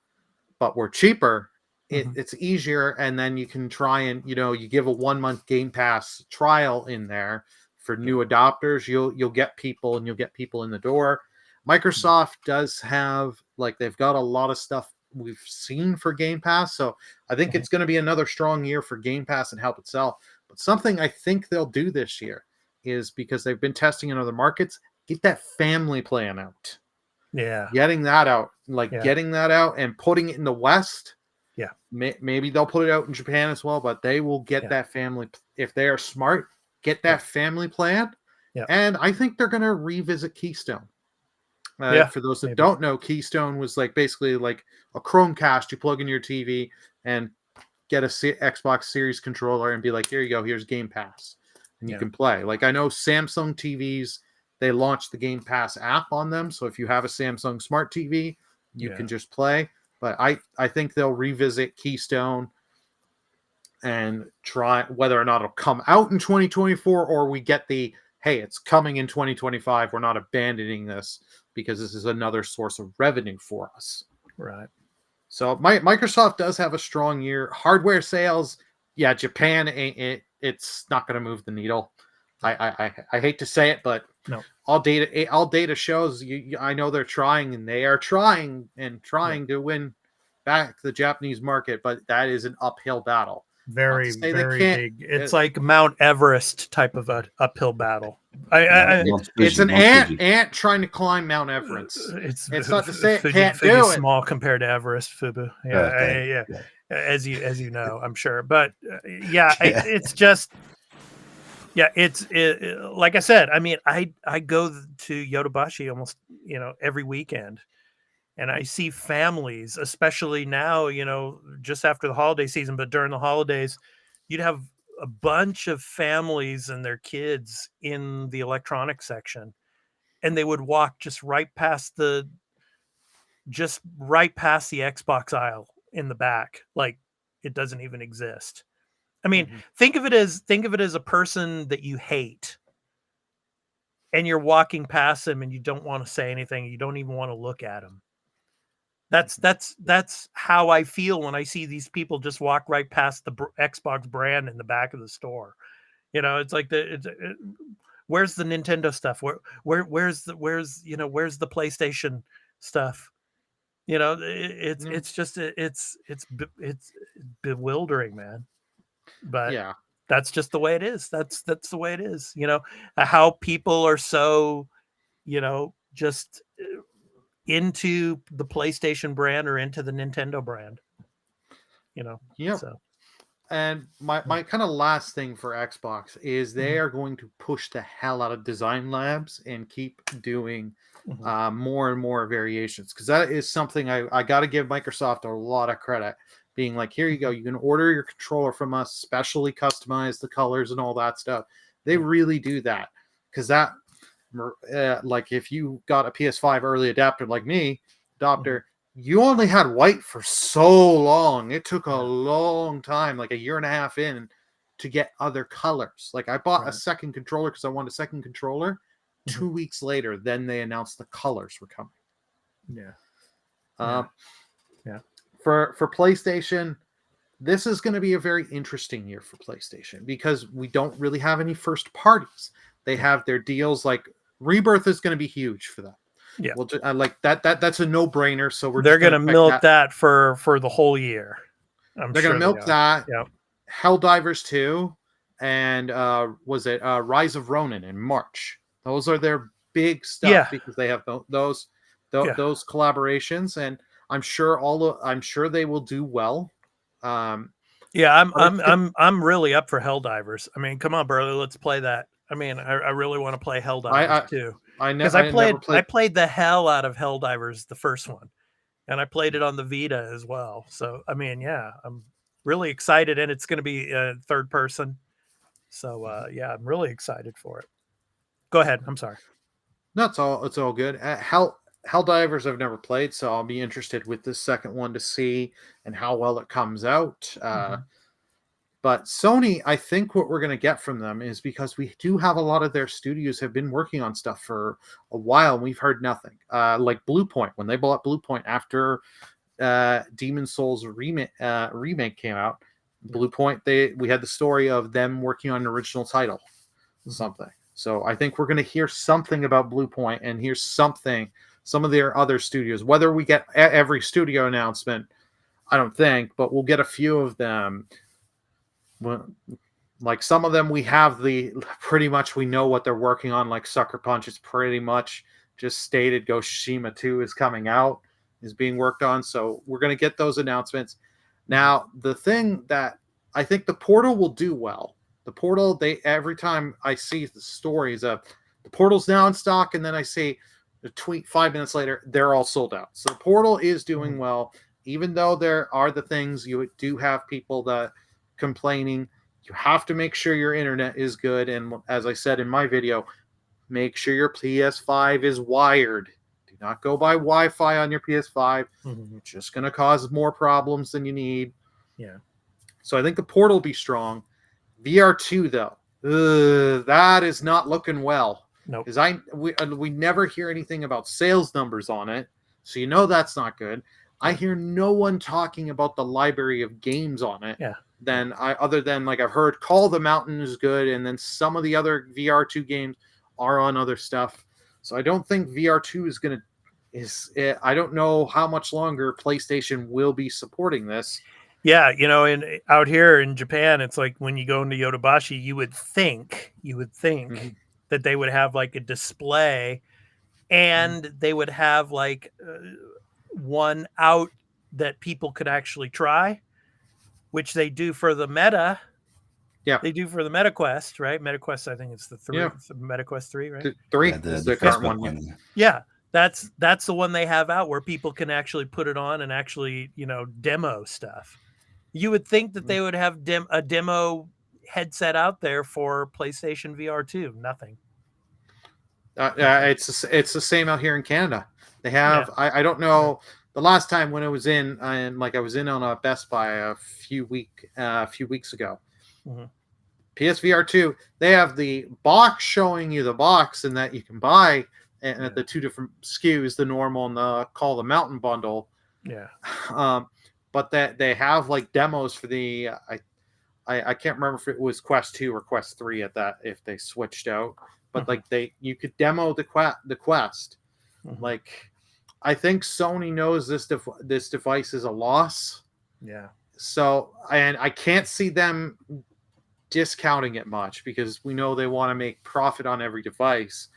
but we're cheaper. It's easier, and then you can try and you give a 1-month Game Pass trial in there for new adopters. You'll get people, and you'll get people in the door. Microsoft does have, they've got a lot of stuff we've seen for Game Pass, so I think it's going to be another strong year for Game Pass and help it sell. But something I think they'll do this year is, because they've been testing in other markets, get that family plan out. Yeah, getting that out, getting that out and putting it in the West. Yeah, maybe they'll put it out in Japan as well, but they will get that family, if they are smart, get that family plan. Yeah, and I think they're going to revisit Keystone. For those that don't know, Keystone was basically like a Chromecast. You plug in your TV and get a Xbox Series controller and be like, here you go, here's Game Pass, and you can play. I know Samsung TVs, they launched the Game Pass app on them, so if you have a Samsung Smart TV, you can just play. But I think they'll revisit Keystone and try, whether or not it'll come out in 2024, or we get hey, it's coming in 2025. We're not abandoning this because this is another source of revenue for us. Right. So Microsoft does have a strong year. Hardware sales, Japan, it's not going to move the needle. I hate to say it, but no. All data shows. I know they're trying, and they are trying to win back the Japanese market, but that is an uphill battle. Very big. It's like Mount Everest type of a uphill battle. It's an ant trying to climb Mount Everest. It's not to say it can't do it. Small compared to Everest, Fubu. Yeah. As you know, I'm sure. But it's just. Yeah, it's like I said. I mean, I go to Yodobashi almost every weekend, and I see families, especially now, just after the holiday season, but during the holidays, you'd have a bunch of families and their kids in the electronics section, and they would walk just right past the Xbox aisle in the back, like it doesn't even exist. I mean, think of it as a person that you hate, and you're walking past them, and you don't want to say anything. You don't even want to look at them. That's how I feel when I see these people just walk right past the Xbox brand in the back of the store. It's like where's the Nintendo stuff? Where's the PlayStation stuff? It's bewildering, man. But that's just the way it is. That's the way it is. How people are so, just into the PlayStation brand or into the Nintendo brand. Yep. So And my kind of last thing for Xbox is they are going to push the hell out of design labs and keep doing more and more variations, because that is something I got to give Microsoft a lot of credit, being like, here you go, you can order your controller from us, specially customize the colors and all that stuff. They really do that, because that like if you got a PS5 early adapter like me, you only had white for so long. It took a long time, like a year and a half in, to get other colors. Like I bought a second controller because I wanted a second controller. 2 weeks later, then they announced the colors were coming. For PlayStation, this is going to be a very interesting year for PlayStation, because we don't really have any first parties. They have their deals, like Rebirth is going to be huge for them. Yeah, well, like that's a no-brainer. So they're going to milk that for the whole year. They're going to milk that. Yeah, Helldivers 2, and was it Rise of Ronin in March? Those are their big stuff, because they have those collaborations, and I'm sure they will do well. I'm really up for Helldivers. I mean, come on, bro, let's play that. I mean, I really want to play Helldivers too. Because I played the hell out of Helldivers, the first one, and I played it on the Vita as well. So I mean, yeah, I'm really excited, and it's going to be third person. So I'm really excited for it. Go ahead. I'm sorry. No, it's all good. Helldivers I've never played, so I'll be interested with this second one to see and how well it comes out. But Sony, I think what we're going to get from them is, because we do have a lot of their studios have been working on stuff for a while, and we've heard nothing. Like Bluepoint, when they bought Bluepoint after Demon's Souls remake came out, Bluepoint, we had the story of them working on an original title, something. So I think we're going to hear something about Bluepoint and hear some of their other studios. Whether we get every studio announcement, I don't think, but we'll get a few of them. Like some of them, we have pretty much we know what they're working on. Like Sucker Punch is pretty much just stated. Ghost of Tsushima 2 is coming out, is being worked on. So we're going to get those announcements. Now, the thing that I think the Portal will do well. The Portal, every time I see the stories of the Portal's now in stock, and then I see the tweet 5 minutes later, they're all sold out. So the Portal is doing well, even though there are the things you do have people that complaining. You have to make sure your internet is good, and as I said in my video, make sure your PS5 is wired. Do not go by Wi-Fi on your PS5. It's just going to cause more problems than you need. Yeah. So I think the Portal will be strong. VR2 though, that is not looking well. Nope. Because we never hear anything about sales numbers on it, so that's not good. I hear no one talking about the library of games on it. Yeah. Other than like I've heard Call of the Mountain is good, and then some of the other VR2 games are on other stuff. So I don't think VR2 I don't know how much longer PlayStation will be supporting this. Yeah, out here in Japan, it's like when you go into Yodobashi, you would think that they would have like a display, and they would have like one out that people could actually try, which they do for the Meta. Yeah, they do for the MetaQuest, right? MetaQuest, I think it's the 3. Yeah. MetaQuest 3, right? 3 is the current one. Yeah, that's the one they have out where people can actually put it on and actually demo stuff. You would think that they would have a demo headset out there for PlayStation VR 2. Nothing. It's the same out here in Canada. They have. Yeah. I don't know. The last time when I was in, and like I was in on a Best Buy a few weeks ago. PSVR 2. They have the box showing you the box, and that you can buy, and the 2 different SKUs, the normal and the Call the Mountain bundle. Yeah. But that they have like demos for the I can't remember if it was Quest 2 or Quest 3 if they switched out, but like you could demo the Quest. Like I think Sony knows this device is a loss. Yeah. So and I can't see them discounting it much, because we know they want to make profit on every device.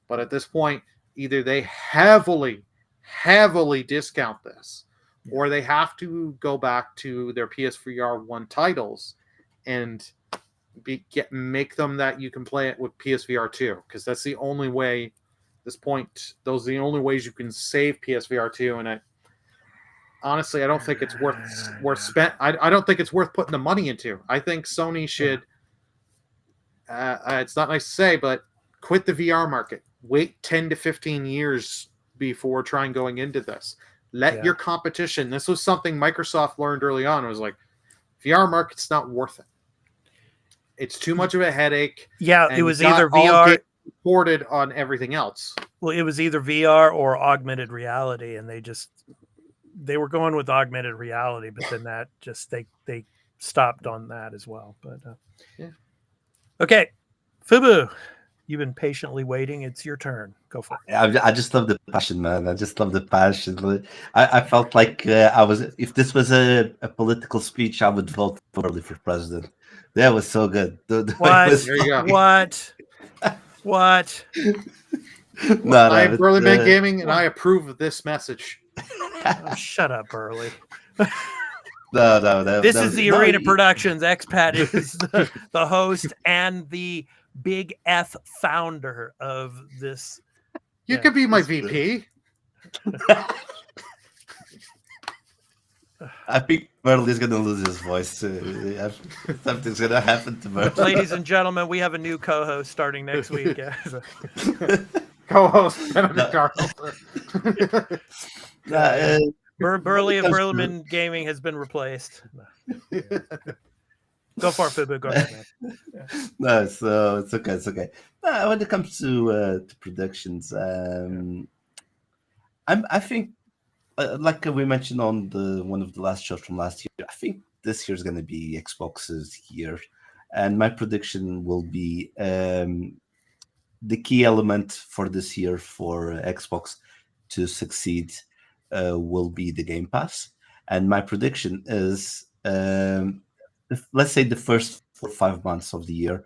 But at this point, either they heavily heavily discount this, or they have to go back to their PSVR 1 titles and make them that you can play it with PSVR 2, because that's the only way. At this point, those are the only ways you can save PSVR 2, and honestly, I don't think it's worth spent. I don't think it's worth putting the money into. I think Sony should. It's not nice to say, but quit the VR market. Wait 10 to 15 years before trying going into this. Let your competition. This was something Microsoft learned early on. It was like, VR market's not worth it. It's too much of a headache. Yeah, it was either VR reported on everything else. Well, it was either VR or augmented reality, and they were going with augmented reality, but then that just they stopped on that as well. But okay, Fubu, you've been patiently waiting. It's your turn. Go for it. I just love the passion, man. I just love the passion. I felt like I was. If this was a political speech, I would vote for president. That was so good. What? There you go. What? No, I am Burly Man Gaming, and I approve of this message. Oh, shut up, Burly. No. This is the Arena Productions. Expat is the host and the big F founder of this. You could be my VP. I think Burley's going to lose his voice. Something's going to happen to Burley. Ladies and gentlemen, we have a new co-host starting next week. Co-host Burley of Burleman Gaming has been replaced. Go for it, Fubu. Go ahead, man. No, so it's okay. It's okay. When it comes to predictions, I think, like we mentioned on one of the last shows from last year, I think this year is going to be Xbox's year, and my prediction will be the key element for this year for Xbox to succeed will be the Game Pass. And my prediction is, let's say the first 4 or 5 months of the year,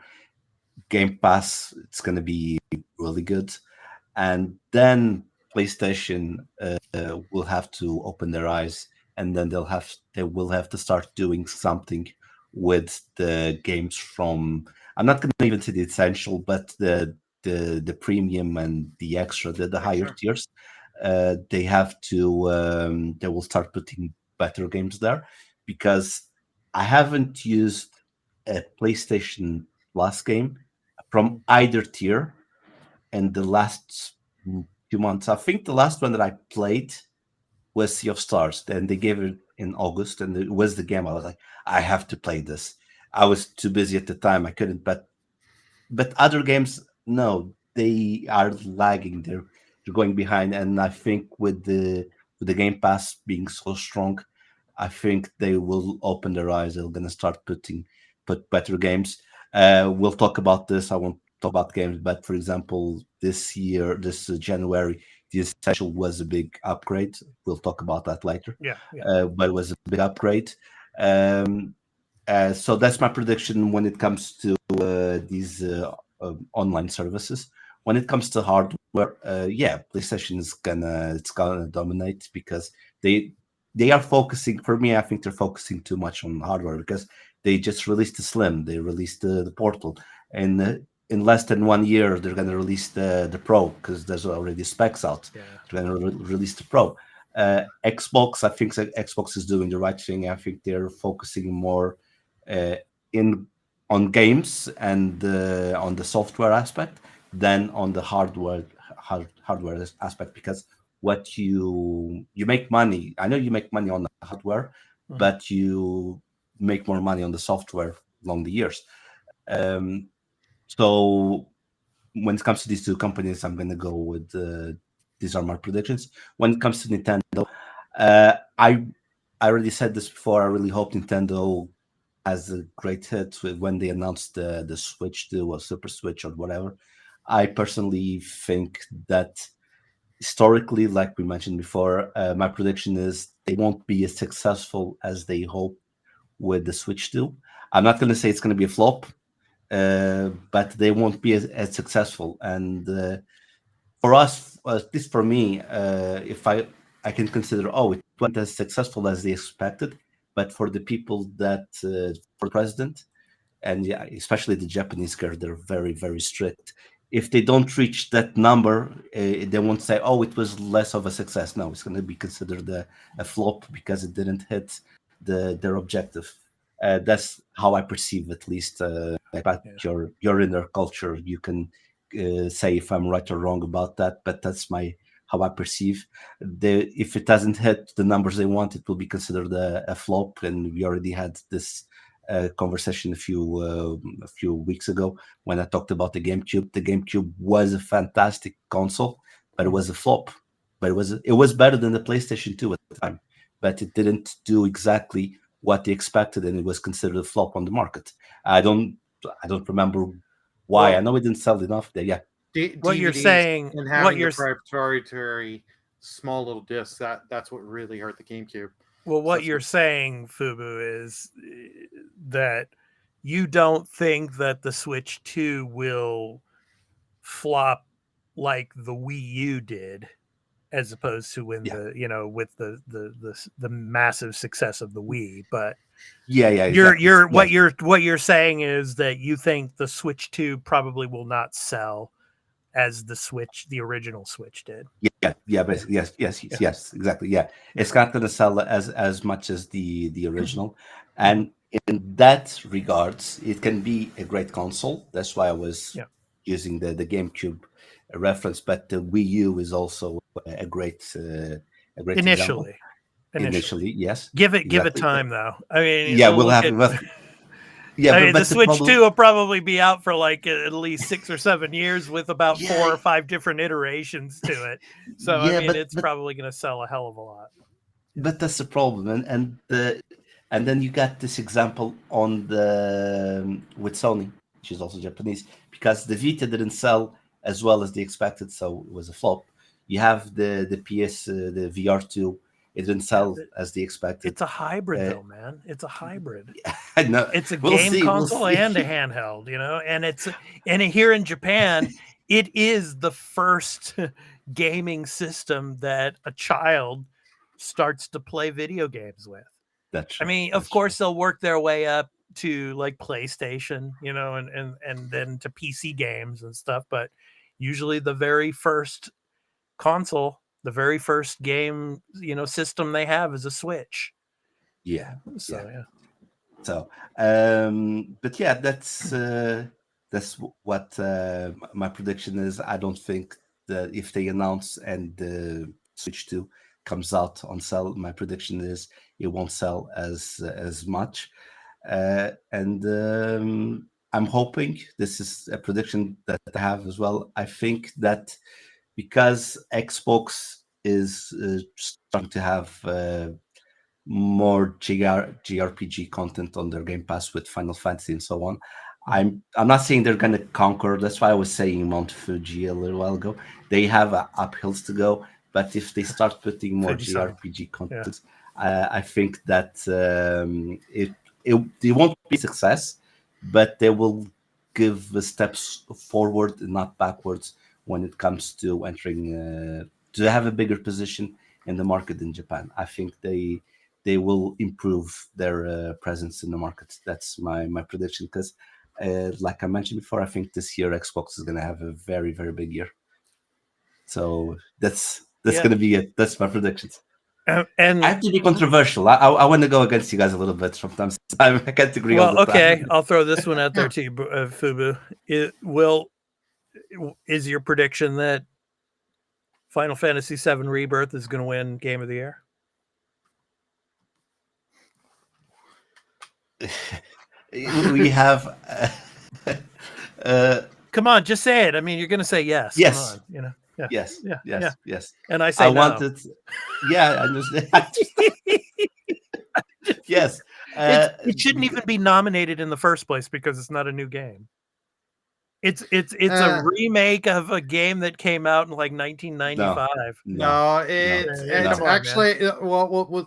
Game Pass, it's going to be really good. And then PlayStation will have to open their eyes, and then they will have to start doing something with the games from, I'm not going to even say the essential, but the premium and the extra, the higher tiers. They have to, they will start putting better games there, because I haven't used a PlayStation Plus game from either tier in the last few months. I think the last one that I played was Sea of Stars, and they gave it in August, and it was the game I was like, I have to play this. I was too busy at the time, I couldn't. But other games, no, they are lagging. They're going behind, and I think with the Game Pass being so strong, I think they will open their eyes. They're going to start put better games. We'll talk about this. I won't talk about games, but for example, this January, the Essential was a big upgrade. We'll talk about that later. Yeah. But it was a big upgrade. So that's my prediction when it comes to these online services. When it comes to hardware, PlayStation is gonna dominate, because they are focusing. For me, I think they're focusing too much on hardware, because they just released the Slim, they released the Portal, and in less than 1 year they're gonna release the Pro, because there's already specs out. Yeah. They're gonna release the Pro. Xbox, I think Xbox is doing the right thing. I think they're focusing more on games and on the software aspect than on the hardware aspect, because what you make money. I know you make money on the hardware, but you make more money on the software along the years. So when it comes to these two companies, I'm going to go with these are my predictions. When it comes to Nintendo, I already said this before. I really hope Nintendo has a great hit when they announced the Switch 2 or Super Switch or whatever. I personally think that historically, like we mentioned before, my prediction is they won't be as successful as they hope with the Switch 2. I'm not going to say it's going to be a flop, but they won't be as successful. And for us, at least for me, if I can consider, it went as successful as they expected, but for the people that for the president, and yeah, especially the Japanese guard, they're very, very strict. If they don't reach that number, they won't say, "Oh, it was less of a success." No, it's going to be considered a flop because it didn't hit their objective. That's how I perceive, at least, about your inner culture. You can say if I'm right or wrong about that, but that's how I perceive. If it doesn't hit the numbers they want, it will be considered a flop, and we already had this conversation a few weeks ago when I talked about the GameCube. The GameCube was a fantastic console, but it was a flop. But it was better than the PlayStation 2 at the time, but it didn't do exactly what they expected, and it was considered a flop on the market. I don't remember why. Well, I know it didn't sell enough there. Yeah. What you're DVDs saying, and what having you're the proprietary small little discs, that's what really hurt the GameCube. well, what you're saying, Fubu, is that you don't think that the Switch 2 will flop like the Wii U did, as opposed to when with the massive success of the Wii. But exactly. what you're saying is that you think the Switch 2 probably will not sell as the original Switch did. Basically, yes, exactly. Yeah, it's not going to sell as much as the original, and in that regards, it can be a great console. That's why I was using the GameCube reference, but the Wii U is also a great initially. example. Initially, yes. Give it time, though. I mean, we'll have. Yeah, but the Switch 2 will probably be out for like at least 6 or 7 years with about 4 or 5 different iterations to it. So it's probably going to sell a hell of a lot. But that's the problem, and then you got this example on with Sony, which is also Japanese, because the Vita didn't sell as well as they expected, so it was a flop. You have the PS, the VR2. It didn't sell as they expected. It's a hybrid, though, man. It's a hybrid. I know. It's a game console and a handheld, and here in Japan, it is the first gaming system that a child starts to play video games with. That's true. I mean, of course, they'll work their way up to like PlayStation, and then to PC games and stuff, but usually the very first console, the very first game system they have is a Switch. So but yeah, that's what my prediction is. I don't think that if they announce and the Switch 2 comes out on sale, my prediction is it won't sell as much, and I'm hoping, this is a prediction that I have as well, I think that because Xbox is starting to have more JRPG content on their Game Pass with Final Fantasy and so on, I'm not saying they're going to conquer. That's why I was saying Mount Fuji a little while ago. They have uphills to go, but if they start putting more JRPG content, I think that it won't be a success, but they will give the steps forward and not backwards when it comes to entering to have a bigger position in the market in Japan. I think they will improve their presence in the market. That's my prediction, because like I mentioned before, I think this year Xbox is going to have a very, very big year. So that's going to be it. That's my predictions. And I have to be controversial. I want to go against you guys a little bit from time to time. I can't agree all the time. Okay, I'll throw this one out there to you, Fubu. Is your prediction that Final Fantasy VII Rebirth is going to win Game of the Year? We have. Come on, just say it. I mean, you're going to say yes. Yes. Come on, Yes. And I say wanted. Yeah, I understand. Yes. It shouldn't even be nominated in the first place because it's not a new game. It's a remake of a game that came out in like 1995. No, Yeah, it's come on, actually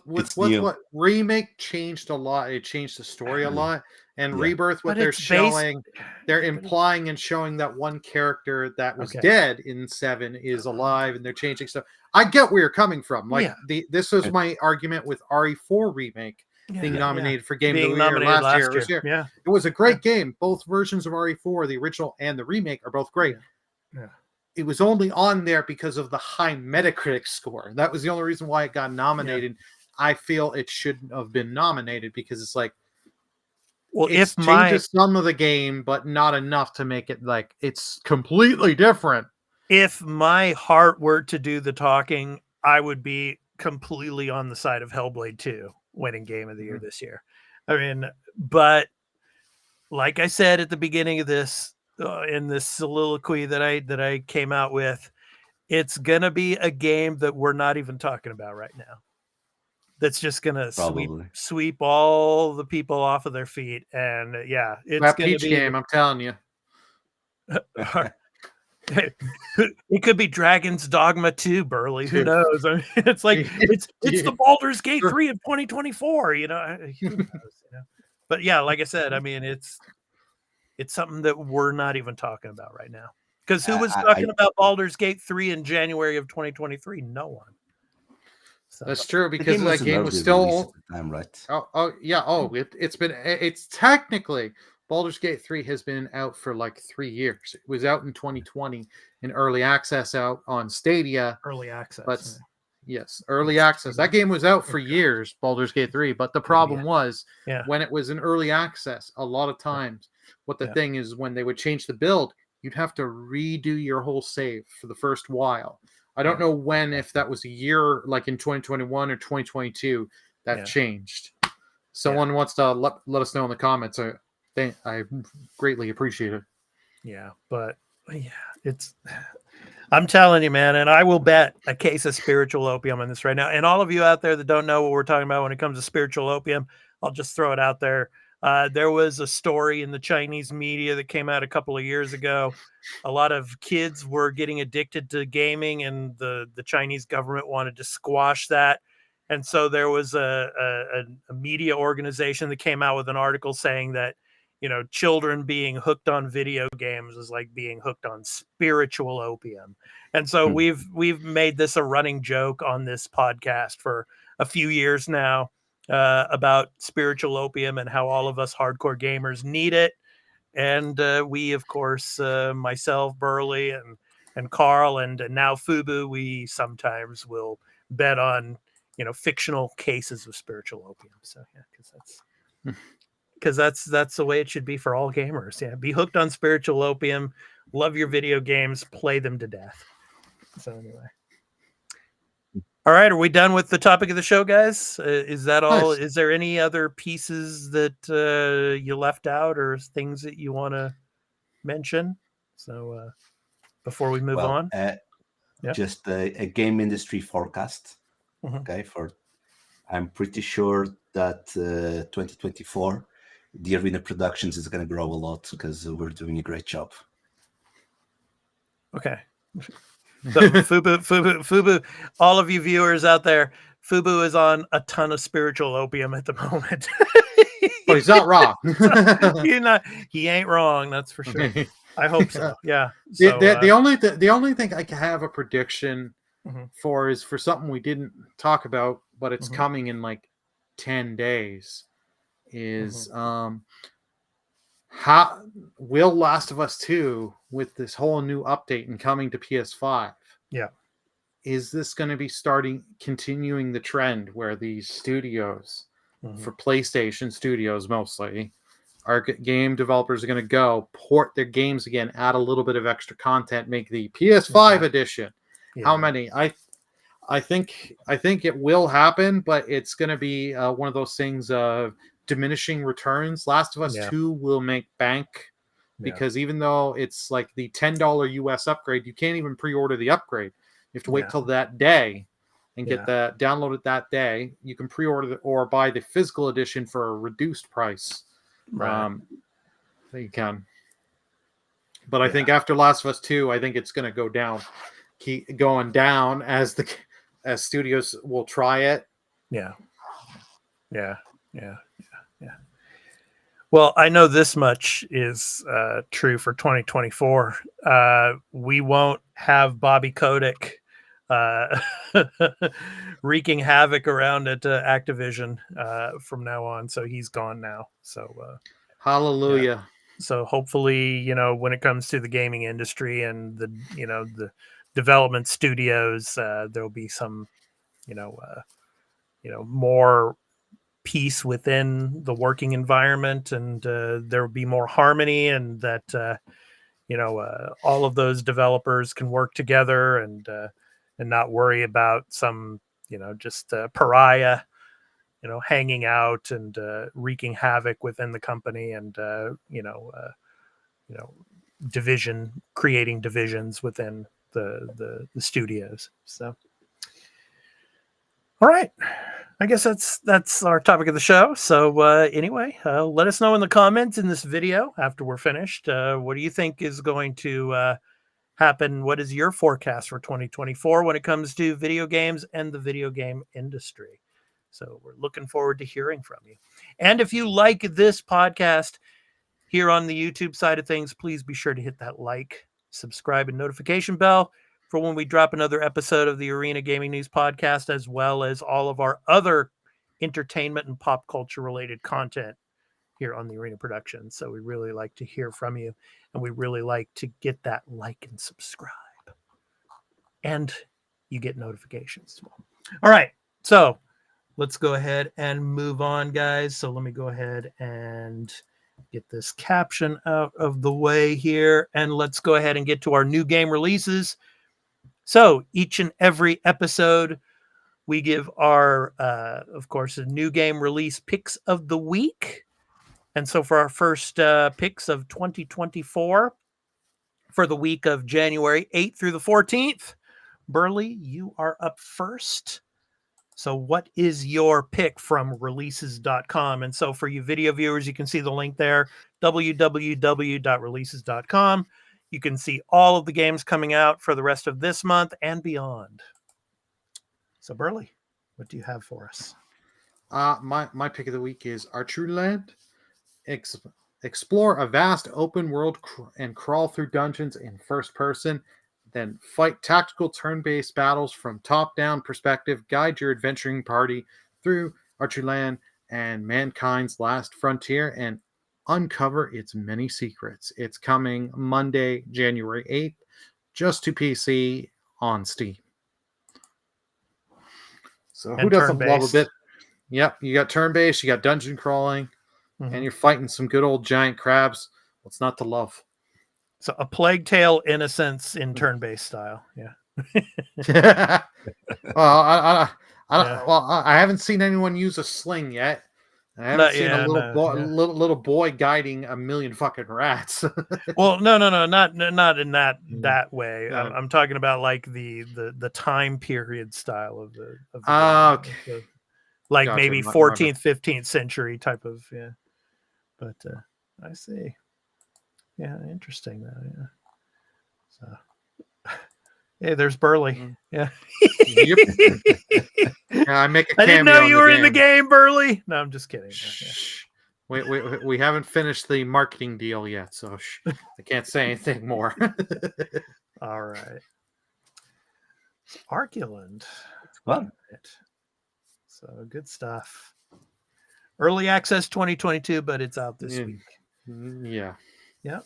with It's new. what remake changed a lot. It changed the story a lot, and Yeah. Rebirth, what But they're it's based- showing, they're implying and showing that one character that was Okay. dead in 7 is alive, and they're changing stuff. I get where you're coming from. Like this was my argument with RE4 remake being nominated for Game of the Year last year. Yeah, It was a great game. Both versions of RE4, the original and the remake, are both great. Yeah. It was only on there because of the high Metacritic score. That was the only reason why it got nominated. I feel it shouldn't have been nominated because it's like, well, it changes some of the game, but not enough to make it like it's completely different. If my heart were to do the talking, I would be completely on the side of Hellblade 2 winning Game of the Year this year. I mean, but like I said at the beginning of this, in this soliloquy that I came out with, it's gonna be a game that we're not even talking about right now. That's just gonna sweep all the people off of their feet, and it's that gonna Peach be game. I'm telling you, it could be Dragon's Dogma 2, Burley. Who knows? I mean, it's like it's the Baldur's Gate 3 of 2024. You know, who knows? You know? But yeah, like I said, I mean, it's something that we're not even talking about right now. Because who was talking about Baldur's Gate 3 in January of 2023? No one. So, that's true because that game was still time, right? It's technically Baldur's Gate 3 has been out for like 3 years. It was out in 2020 in early access out on Stadia. Early access. But yes, early access. That game was out for years, Baldur's Gate 3, but the problem was when it was in early access, a lot of times what the thing is when they would change the build, you'd have to redo your whole save for the first while. I don't know when, if that was a year like in 2021 or 2022 that changed. Someone wants to let us know in the comments. I greatly appreciate it. Yeah, but it's I'm telling you, man, and I will bet a case of spiritual opium on this right now. And all of you out there that don't know what we're talking about when it comes to spiritual opium, I'll just throw it out there. There was a story in the Chinese media that came out a couple of years ago. A lot of kids were getting addicted to gaming, and the Chinese government wanted to squash that. And so there was a media organization that came out with an article saying that, you know, children being hooked on video games is like being hooked on spiritual opium. And so we've made this a running joke on this podcast for a few years now. About spiritual opium and how all of us hardcore gamers need it. And we, of course, myself, Burley, and Carl, and now Fubu, we sometimes will bet on, you know, fictional cases of spiritual opium. So yeah, because that's the way it should be for all gamers. Yeah, be hooked on spiritual opium, love your video games, play them to death. So anyway. All right, are we done with the topic of the show, guys? Is that all? Nice. Is there any other pieces that you left out or things that you want to mention? So before we move on, just a game industry forecast. Okay, I'm pretty sure that 2024, the Arena Productions is going to grow a lot because we're doing a great job. Okay. So Fubu, all of you viewers out there, Fubu is on a ton of spiritual opium at the moment. But he's not wrong. He ain't wrong, that's for sure. I hope so. Yeah. So, the only thing I can have a prediction for is for something we didn't talk about, but it's coming in like 10 days. Is how will Last of Us 2 with this whole new update and coming to PS5? Yeah. Is this going to be continuing the trend where these studios for PlayStation studios mostly our game developers are going to port their games again, add a little bit of extra content, make the PS5 edition. Yeah. How many? I think it will happen, but it's going to be one of those things of diminishing returns. Last of Us 2 will make bank because even though it's like the $10 US upgrade, you can't even pre-order the upgrade. You have to wait till that day and get that downloaded that day. You can pre-order or buy the physical edition for a reduced price. Right. You can. But I think after Last of Us 2, I think it's going to go down, keep going down as studios will try it. Yeah. Well, I know this much is true for 2024. We won't have Bobby Kotick wreaking havoc around at Activision from now on. So he's gone now. So hallelujah. Yeah. So hopefully, when it comes to the gaming industry and the development studios, there'll be some, more peace within the working environment, and there will be more harmony, and that all of those developers can work together and not worry about some just pariah hanging out and wreaking havoc within the company, and creating divisions within the studios. So all right, I guess that's our topic of the show. So anyway, let us know in the comments in this video after we're finished. What do you think is going to happen? What is your forecast for 2024 when it comes to video games and the video game industry? So we're looking forward to hearing from you. And if you like this podcast here on the YouTube side of things, please be sure to hit that like, subscribe, and notification bell for when we drop another episode of the Arena Gaming News podcast, as well as all of our other entertainment and pop culture related content here on the Arena Productions. So we really like to hear from you, and we really like to get that like and subscribe, and you get notifications as well. All right, so let's go ahead and move on, guys. So let me go ahead and get this caption out of the way here, and let's go ahead and get to our new game releases. So each and every episode, we give our, of course, a new game release picks of the week. And so for our first picks of 2024, for the week of January 8th through the 14th, Burley, you are up first. So what is your pick from releases.com? And so for you video viewers, you can see the link there, www.releases.com. You can see all of the games coming out for the rest of this month and beyond. So Burley, what do you have for us? My pick of the week is Archerland. Explore a vast open world and crawl through dungeons in first person. Then fight tactical turn-based battles from top-down perspective. Guide your adventuring party through Archerland and mankind's last frontier and uncover its many secrets. It's coming Monday, January 8th, just to PC on Steam. So who doesn't love a bit? Yep, you got turn-based, you got dungeon crawling, and you're fighting some good old giant crabs. What's not to love? So a Plague Tale Innocence in turn-based style. Yeah. Well, I haven't seen anyone use a sling yet. I haven't seen a little boy guiding a million fucking rats. Well, no, not in that way. I'm talking about like the time period style of the okay. So, like gotcha. Maybe 14th, 15th century type of, yeah. But I see. Yeah, interesting though. Yeah. So, hey, there's Burley. Yeah. Yeah, I make a cameo. I didn't know you were in the game, Burley. No, I'm just kidding. Yeah. We haven't finished the marketing deal yet, so I can't say anything more. All right. Arculand. Fun. So good stuff. Early access 2022, but it's out this week. Yeah. Yeah.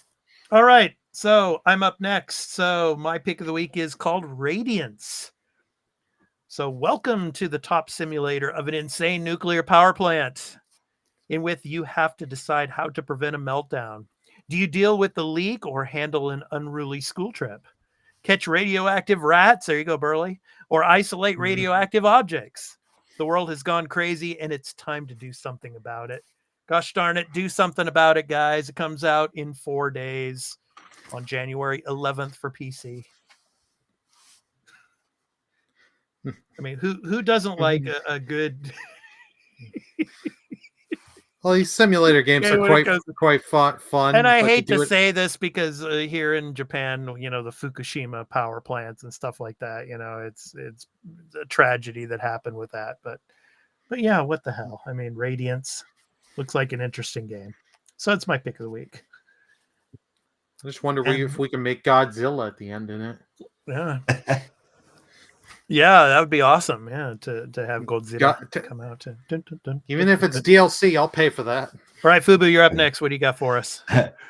All right. So I'm up next. So my pick of the week is called Radiance. So welcome to the top simulator of an insane nuclear power plant, in which you have to decide how to prevent a meltdown. Do you deal with the leak or handle an unruly school trip? Catch radioactive rats, there you go, Burley, or isolate radioactive objects. The world has gone crazy, and it's time to do something about it. Gosh darn it, do something about it, guys. It comes out in 4 days on January 11th for PC. I mean, who doesn't like a good... Well, these simulator games Okay, are when it goes- quite fun. And I but hate do to it- say this because here in Japan, the Fukushima power plants and stuff like that, it's a tragedy that happened with that. But yeah, what the hell? I mean, Radiance looks like an interesting game, so it's my pick of the week. I just wonder And- if we can make Godzilla at the end in it. Yeah, yeah, that would be awesome. Yeah, to have Godzilla come out. Even if it's DLC, I'll pay for that. All right, Fubu, you're up next. What do you got for us?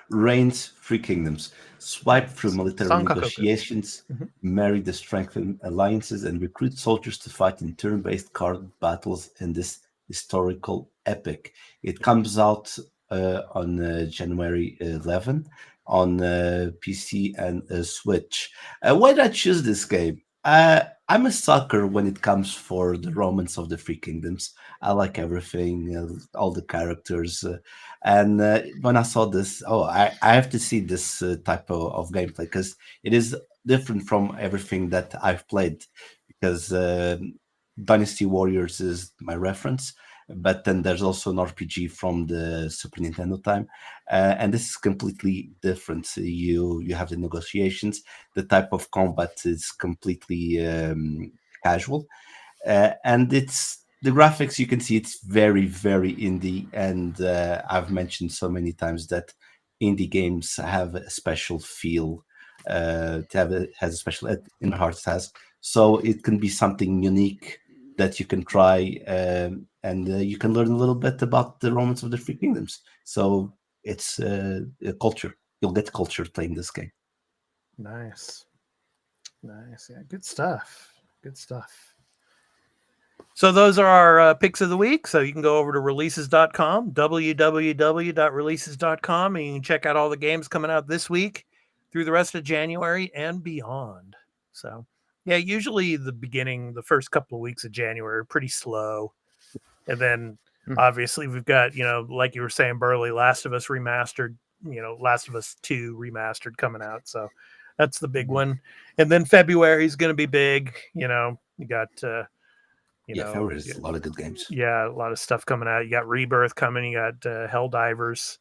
Reigns, Three Kingdoms. Swipe through military Sankaku. negotiations, marry the strengthened alliances, and recruit soldiers to fight in turn-based card battles in this historical epic. It comes out on January 11 on PC and Switch. Why did I choose this game? I'm a sucker when it comes for the romance of the Three Kingdoms. I like everything, all the characters. And when I saw this, I have to see this type of gameplay because it is different from everything that I've played. Because Dynasty Warriors is my reference, but then there's also an RPG from the Super Nintendo time, and this is completely different. So you have the negotiations. The type of combat is completely casual, and it's the graphics. You can see it's very, very indie, and I've mentioned so many times that indie games have a special feel. Has a special in my heart. It has, so it can be something unique that you can try, and you can learn a little bit about the romance of the Three Kingdoms. So it's a culture. You'll get culture playing this game. Nice. Yeah, good stuff. So those are our picks of the week. So you can go over to releases.com, www.releases.com, and you can check out all the games coming out this week through the rest of January and beyond. So yeah, usually the first couple of weeks of January are pretty slow. And then obviously we've got, like you were saying, Burley, Last of Us remastered, Last of Us 2 remastered coming out. So that's the big one. And then February is going to be big. You got, February is a lot of good games. Yeah, a lot of stuff coming out. You got Rebirth coming. You got Helldivers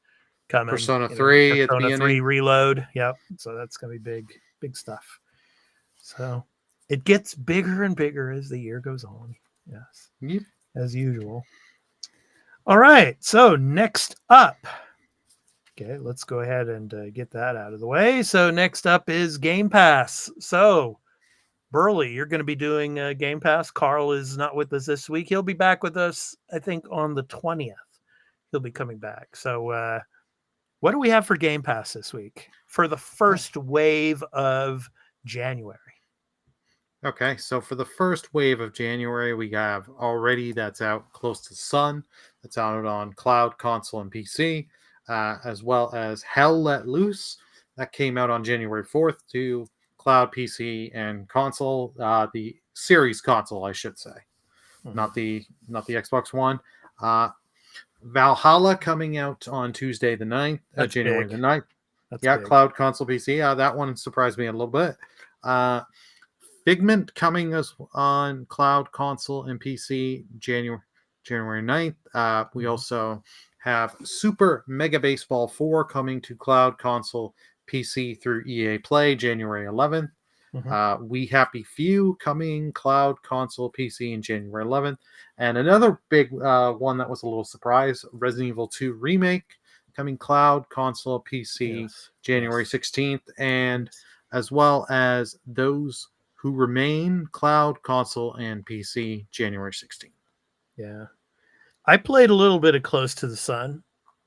coming. Persona 3 at the Persona 3 beginning. Reload. Yep. So that's going to be big stuff. So it gets bigger and bigger as the year goes on. Yes. Yep. As usual. All right. So next up. Okay, let's go ahead and get that out of the way. So next up is Game Pass. So Burley, you're going to be doing Game Pass. Carl is not with us this week. He'll be back with us, I think, on the 20th. He'll be coming back. So what do we have for Game Pass this week for the first wave of January? Okay, so for the first wave of January, we have already that's out Close to the Sun. That's out on cloud, console, and PC, as well as Hell Let Loose. That came out on January 4th to cloud, PC, and console. The series console, I should say, not the Xbox One. Valhalla coming out on Tuesday the 9th, January the 9th. That's yeah, big. cloud, console, PC. That one surprised me a little bit. Figment coming on cloud, console, and PC January 9th. We also have Super Mega Baseball 4 coming to cloud, console, PC through EA Play January 11th. We Happy Few coming cloud, console, PC in January 11th. And another big one that was a little surprise, Resident Evil 2 Remake coming cloud, console, PC January 16th. And as well as Those Who Remain cloud, console, and PC January 16th. Yeah. I played a little bit of Close to the Sun.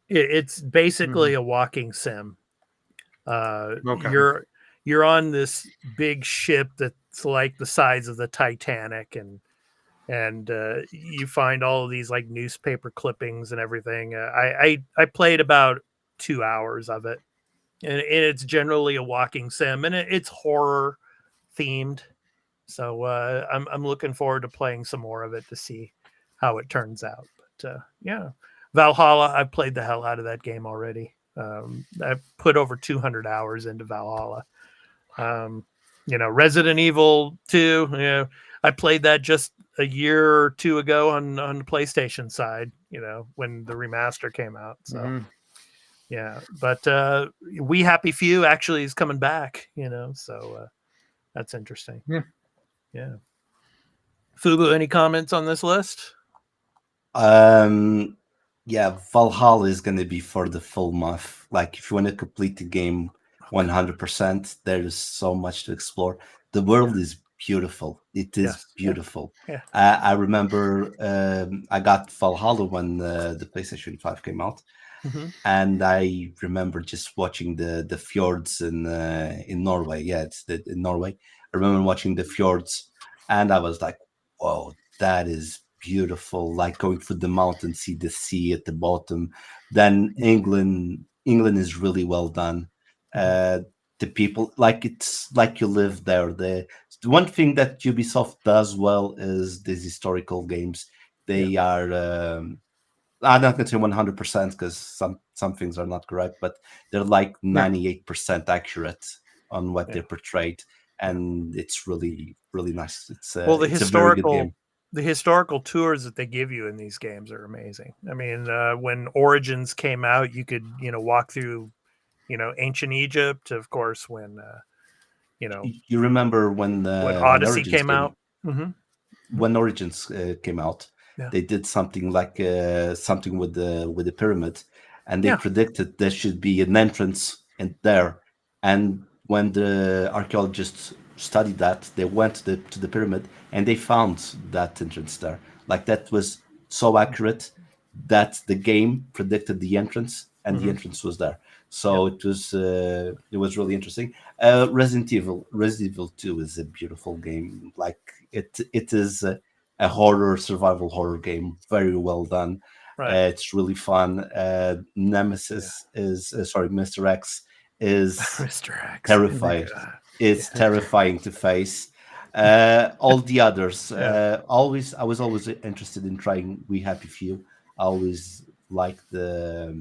It's basically a walking sim. You're on this big ship that's like the size of the Titanic, and you find all of these like newspaper clippings and everything. I played about 2 hours of it, and it's generally a walking sim, and it's horror themed. So I'm looking forward to playing some more of it to see how it turns out. But yeah, Valhalla, I've played the hell out of that game already. I put over 200 hours into Valhalla. Resident Evil 2, I played that just a year or two ago on the PlayStation side, when the remaster came out. So yeah, but We Happy Few actually is coming back, so that's interesting. Yeah. Fubu, any comments on this list? Yeah, Valhalla is going to be for the full month. Like, if you want to complete the game 100%, there is so much to explore. The world is beautiful. It is beautiful. Yeah. I remember I got Valhalla when the PlayStation 5 came out. And I remember just watching the fjords in Norway. Yeah, in Norway. I remember watching the fjords, and I was like, "Whoa, that is beautiful!" Like going through the mountains, see the sea at the bottom. Then England is really well done. The people, like, it's like you live there. The one thing that Ubisoft does well is these historical games. They are. I'm not going to say 100% because some things are not correct, but they're like 98% accurate on what they portrayed, and it's really, really nice. It's the it's a very good game. The historical tours that they give you in these games are amazing. I mean, when Origins came out, you could walk through ancient Egypt, of course. When you remember when Odyssey came out. When Origins came out, they did something like something with the pyramid, and they predicted there should be an entrance in there. And when the archaeologists studied that, they went to the pyramid and they found that entrance there. Like, that was so accurate that the game predicted the entrance, and the entrance was there. So it was really interesting. Resident Evil 2 is a beautiful game. Like, it is a horror, survival horror game, very well done. It's really fun. Nemesis is Mr. X is Mr. X. terrifying. It's terrifying to face. All the others, I was always interested in trying We Happy Few. I always liked the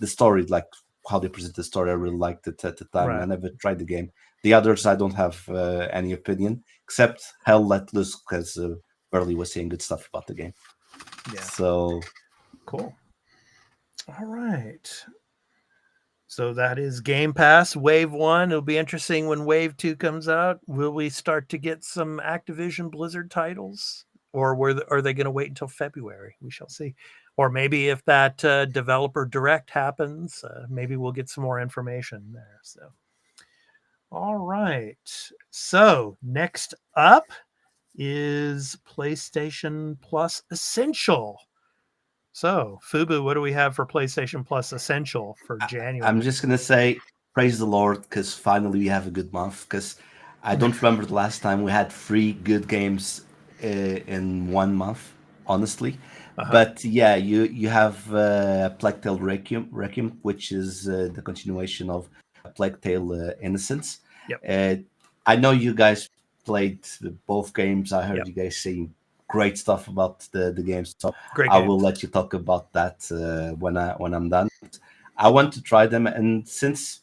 story, like how they present the story. I really liked it at the time. I never tried the game. The others, I don't have any opinion, except Hell Let Loose, because Burley was saying good stuff about the game. Yeah. So cool. All right. So that is Game Pass Wave 1. It'll be interesting when Wave 2 comes out. Will we start to get some Activision Blizzard titles? Or are they going to wait until February? We shall see. Or maybe if that developer direct happens, maybe we'll get some more information there. So, all right. So next up is PlayStation Plus Essential. So, Fubu, what do we have for PlayStation Plus Essential for January? I'm just going to say, praise the Lord, because finally we have a good month. Because I don't remember the last time we had 3 good games in 1 month, honestly. But yeah, you have Plague Tale Requiem, which is the continuation of Plague Tale Innocence. I know you guys played both games. I heard you guys saying great stuff about the games, so I will let you talk about that when I'm done. I want to try them, and since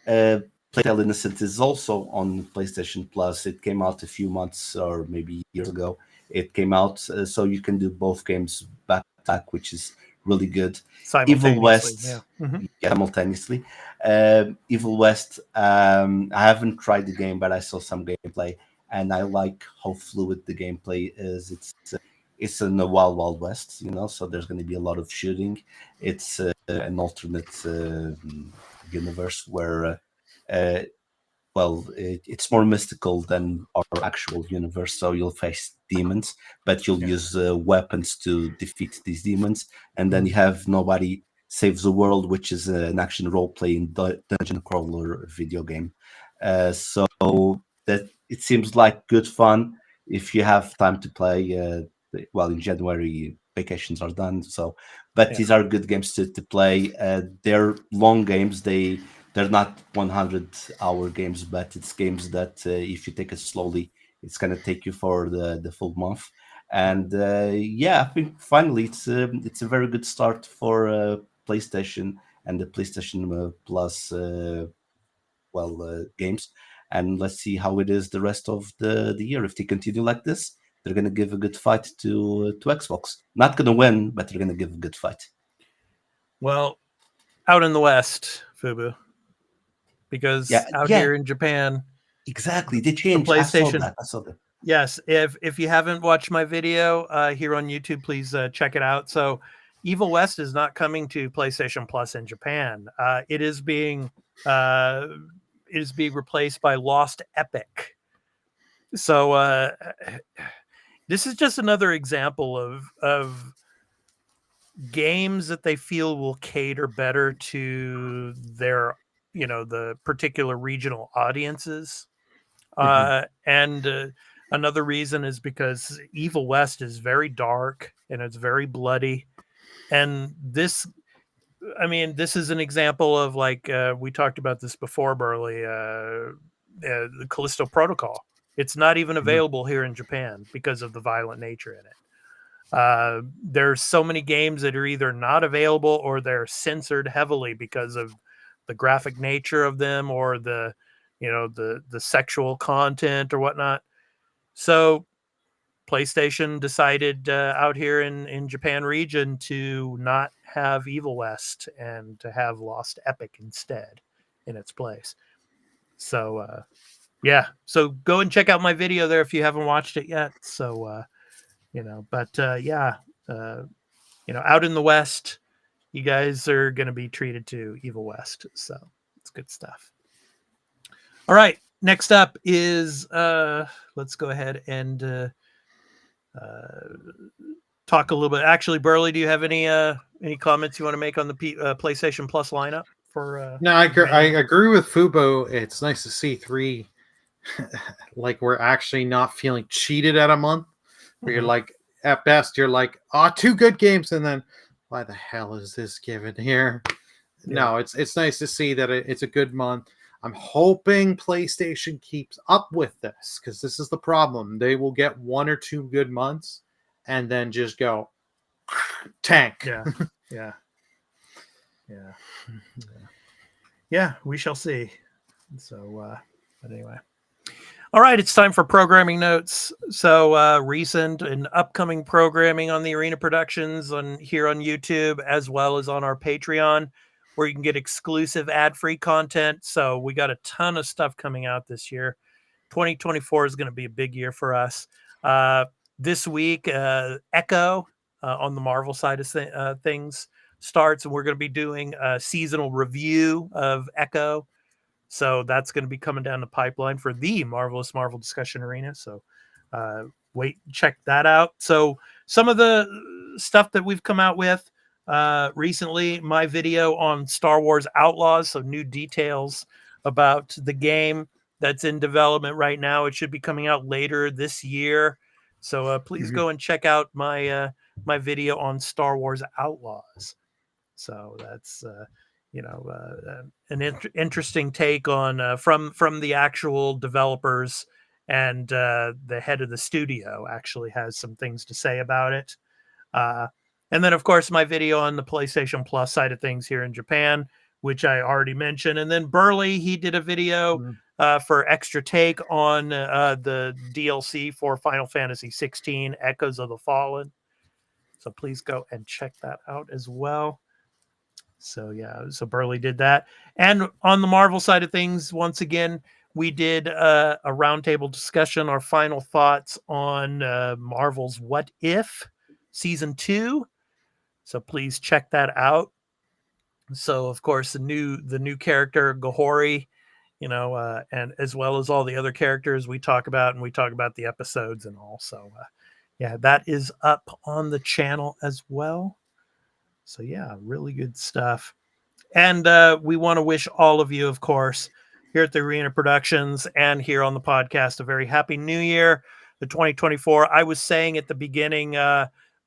Plague Tale Innocence is also on PlayStation Plus, it came out a few months or maybe years ago. It came out, so you can do both games back to back, which is really good. Evil West, simultaneously. Evil West. I haven't tried the game, but I saw some gameplay, and I like how fluid the gameplay is. It's in the Wild West, so there's going to be a lot of shooting. It's an alternate universe where, it's more mystical than our actual universe. So you'll face demons, but you'll use weapons to defeat these demons. And then you have Nobody Saves the World, which is an action role-playing dungeon crawler video game. So that it seems like good fun if you have time to play. In January vacations are done, but these are good games to play. They're long games. They're not 100-hour games, but it's games that if you take it slowly, it's going to take you for the full month. And I think finally it's a very good start for PlayStation and the PlayStation Plus games. And let's see how it is the rest of the year. If they continue like this, they're going to give a good fight to Xbox. Not going to win, but they're going to give a good fight. Well, out in the West, Fubu, because here in Japan, exactly, they changed. The PlayStation. I saw that. Yes, if you haven't watched my video here on YouTube, please check it out. So, Evil West is not coming to PlayStation Plus in Japan. It is being replaced by Lost Epic. So this is just another example of games that they feel will cater better to their, the particular regional audiences. And another reason is because Evil West is very dark and it's very bloody. And this is an example of, like, we talked about this before, Burley, the Callisto Protocol. It's not even available here in Japan because of the violent nature in it. There's so many games that are either not available or they're censored heavily because of the graphic nature of them, or the sexual content or whatnot. So PlayStation decided out here in Japan region to not have Evil West and to have Lost Epic instead in its place. So so go and check out my video there if you haven't watched it yet. So out in the West, you guys are going to be treated to Evil West. So it's good stuff. All right. Next up is let's go ahead and talk a little bit. Actually, Burley, do you have any comments you want to make on the PlayStation Plus lineup for? No, I agree with Fubo. It's nice to see 3. Like, we're actually not feeling cheated at a month. Where you're like, at best, you're like, 2 good games, and then why the hell is this given here? Yeah. No, it's nice to see that it's a good month. I'm hoping PlayStation keeps up with this, because this is the problem. They will get 1 or 2 good months and then just go tank. Yeah, we shall see. So, but anyway. All right, it's time for programming notes. So recent and upcoming programming on the Arena Productions here on YouTube, as well as on our Patreon, where you can get exclusive ad-free content. So we got a ton of stuff coming out this year. 2024 is going to be a big year for us. This week, Echo on the Marvel side of things starts, and we're going to be doing a seasonal review of Echo. So that's going to be coming down the pipeline for the Marvelous Marvel Discussion Arena. So check that out. So some of the stuff that we've come out with recently, my video on Star Wars Outlaws, so new details about the game that's in development right now. It should be coming out later this year. So please go and check out my my video on Star Wars Outlaws. So that's an interesting take on from the actual developers, and the head of the studio actually has some things to say about it. And then, of course, my video on the PlayStation Plus side of things here in Japan, which I already mentioned. And then Burley, he did a video for Extra Take on the DLC for Final Fantasy 16, Echoes of the Fallen. So please go and check that out as well. So so Burley did that. And on the Marvel side of things, once again, we did a roundtable discussion, our final thoughts on Marvel's What If Season 2. So please check that out. So, of course, the new character, Gahori, and as well as all the other characters we talk about, and we talk about the episodes and all. So, that is up on the channel as well. So, really good stuff. And we want to wish all of you, of course, here at the Arena Productions and here on the podcast, a very happy new year, the 2024. I was saying at the beginning,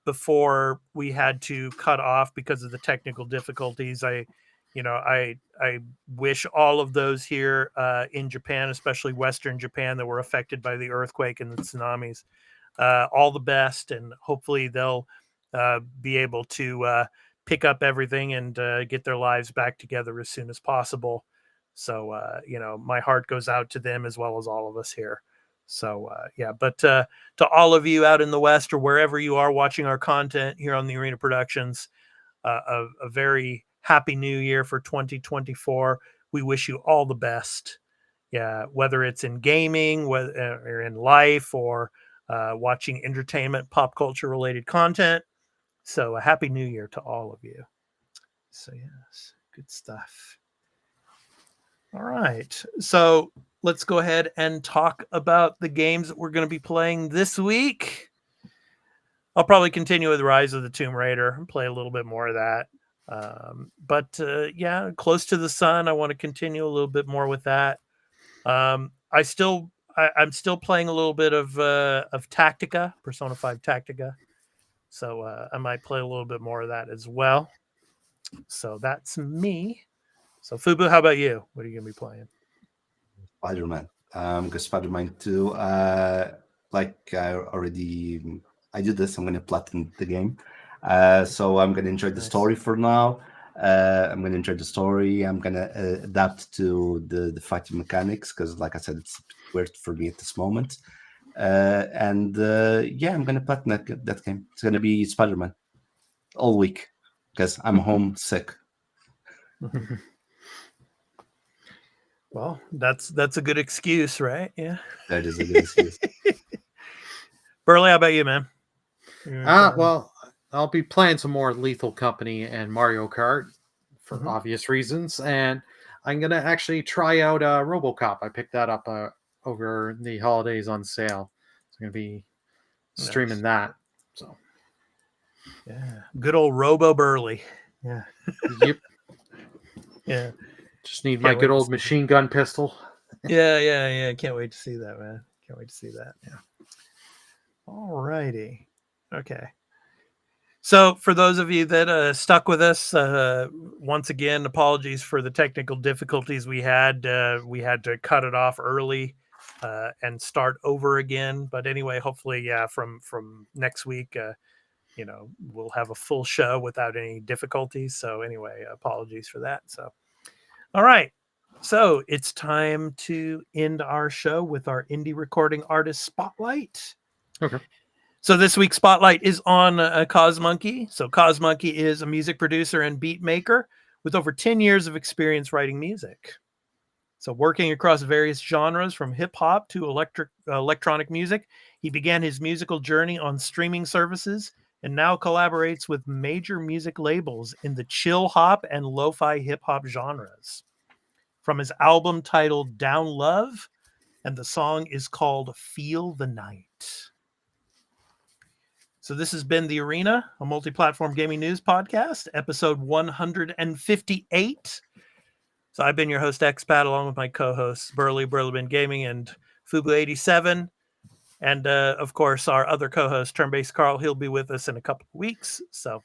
before we had to cut off because of the technical difficulties, I wish all of those here in Japan, especially Western Japan, that were affected by the earthquake and the tsunamis, all the best, and hopefully they'll be able to pick up everything and get their lives back together as soon as possible. So, my heart goes out to them as well as all of us here. So but to all of you out in the West or wherever you are watching our content here on the Arena Productions, a very happy new year for 2024. We wish you all the best. Yeah, whether it's in gaming, whether or in life, or watching entertainment, pop culture related content. So a happy new year to all of you. So yes, good stuff. All right. So let's go ahead and talk about the games that we're going to be playing this week. I'll probably continue with Rise of the Tomb Raider and play a little bit more of that. Close to the Sun, I want to continue a little bit more with that. I'm still playing a little bit of Tactica, Persona 5 Tactica. So I might play a little bit more of that as well. So that's me. So Fubu, how about you? What are you going to be playing? Spider-Man. Because Spider-Man 2, like I do this, I'm going to platinum the game. So I'm going to enjoy the story for now. I'm going to enjoy the story. I'm going to adapt to the fighting mechanics because, like I said, it's weird for me at this moment. I'm going to platinum that game. It's going to be Spider-Man all week because I'm homesick. Well, that's a good excuse, right? Yeah. That is a good excuse. Burley, how about you, man? Well, I'll be playing some more Lethal Company and Mario Kart for obvious reasons, and I'm gonna actually try out RoboCop. I picked that up over the holidays on sale. So I'm gonna be streaming that. So yeah, good old Robo Burley. Yeah. Yep. Yeah. Just need my good old machine gun pistol. Yeah. Can't wait to see that, man. Can't wait to see that. Yeah. All righty. Okay. So for those of you that stuck with us, once again, apologies for the technical difficulties we had. We had to cut it off early and start over again. But anyway, hopefully, from next week, we'll have a full show without any difficulties. So anyway, apologies for that. So, all right. So it's time to end our show with our indie recording artist spotlight. Okay. So this week's spotlight is on Cosmonkey. So Cosmonkey is a music producer and beat maker with over 10 years of experience writing music. So working across various genres from hip hop to electronic music, he began his musical journey on streaming services and now collaborates with major music labels in the chill hop and lo-fi hip hop genres. From his album titled Down Love, and the song is called Feel the Night. So this has been The Arena, a multi-platform gaming news podcast, episode 158. So I've been your host, Expat, along with my co-hosts, Burley Gaming, and Fubu87. And, of course, our other co-host, Turn-Based Carl, he'll be with us in a couple of weeks. So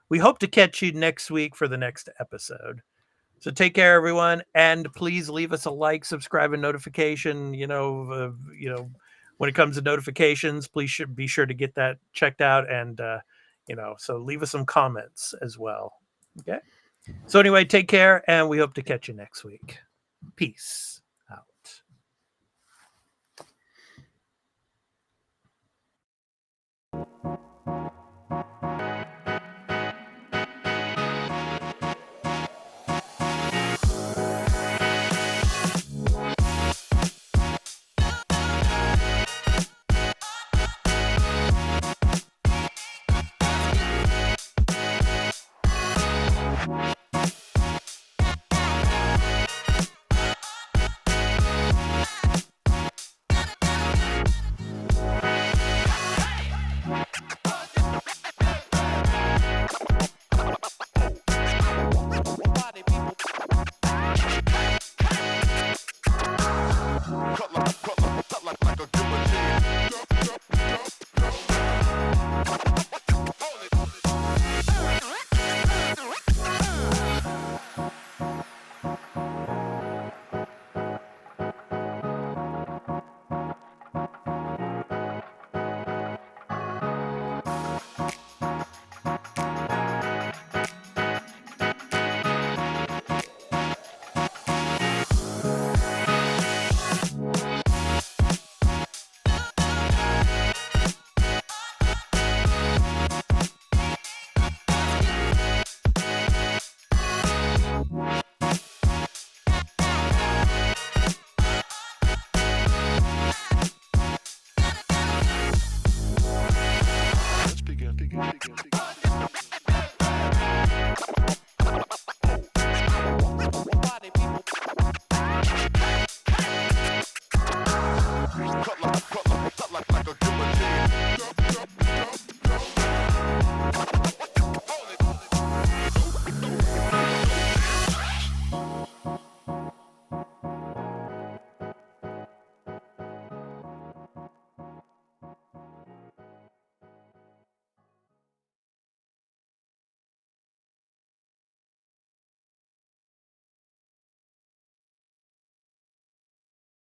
we hope to catch you next week for the next episode. So take care, everyone, and please leave us a like, subscribe, and notification. When it comes to notifications, please be sure to get that checked out, and so leave us some comments as well. Okay. So anyway, take care, and we hope to catch you next week. Peace out.